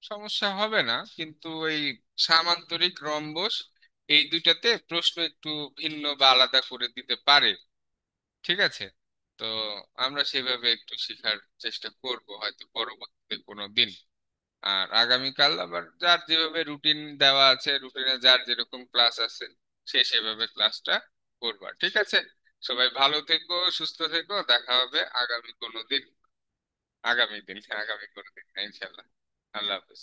সমস্যা হবে না, কিন্তু এই সামান্তরিক, রম্বস, এই দুইটাতে প্রশ্ন একটু ভিন্ন বা আলাদা করে দিতে পারে, ঠিক আছে। তো আমরা সেভাবে একটু শেখার চেষ্টা করব হয়তো পরবর্তীতে কোনো দিন। আর আগামীকাল আবার যার যেভাবে রুটিন দেওয়া আছে, রুটিনে যার যেরকম ক্লাস আছে, সে সেভাবে ক্লাসটা করবা, ঠিক আছে। সবাই ভালো থেকো, সুস্থ থেকো, দেখা হবে আগামী কোনো দিন, আগামী দিন, আগামী কোনো দিন, ইনশাল্লাহ। আল্লাহ হাফেজ।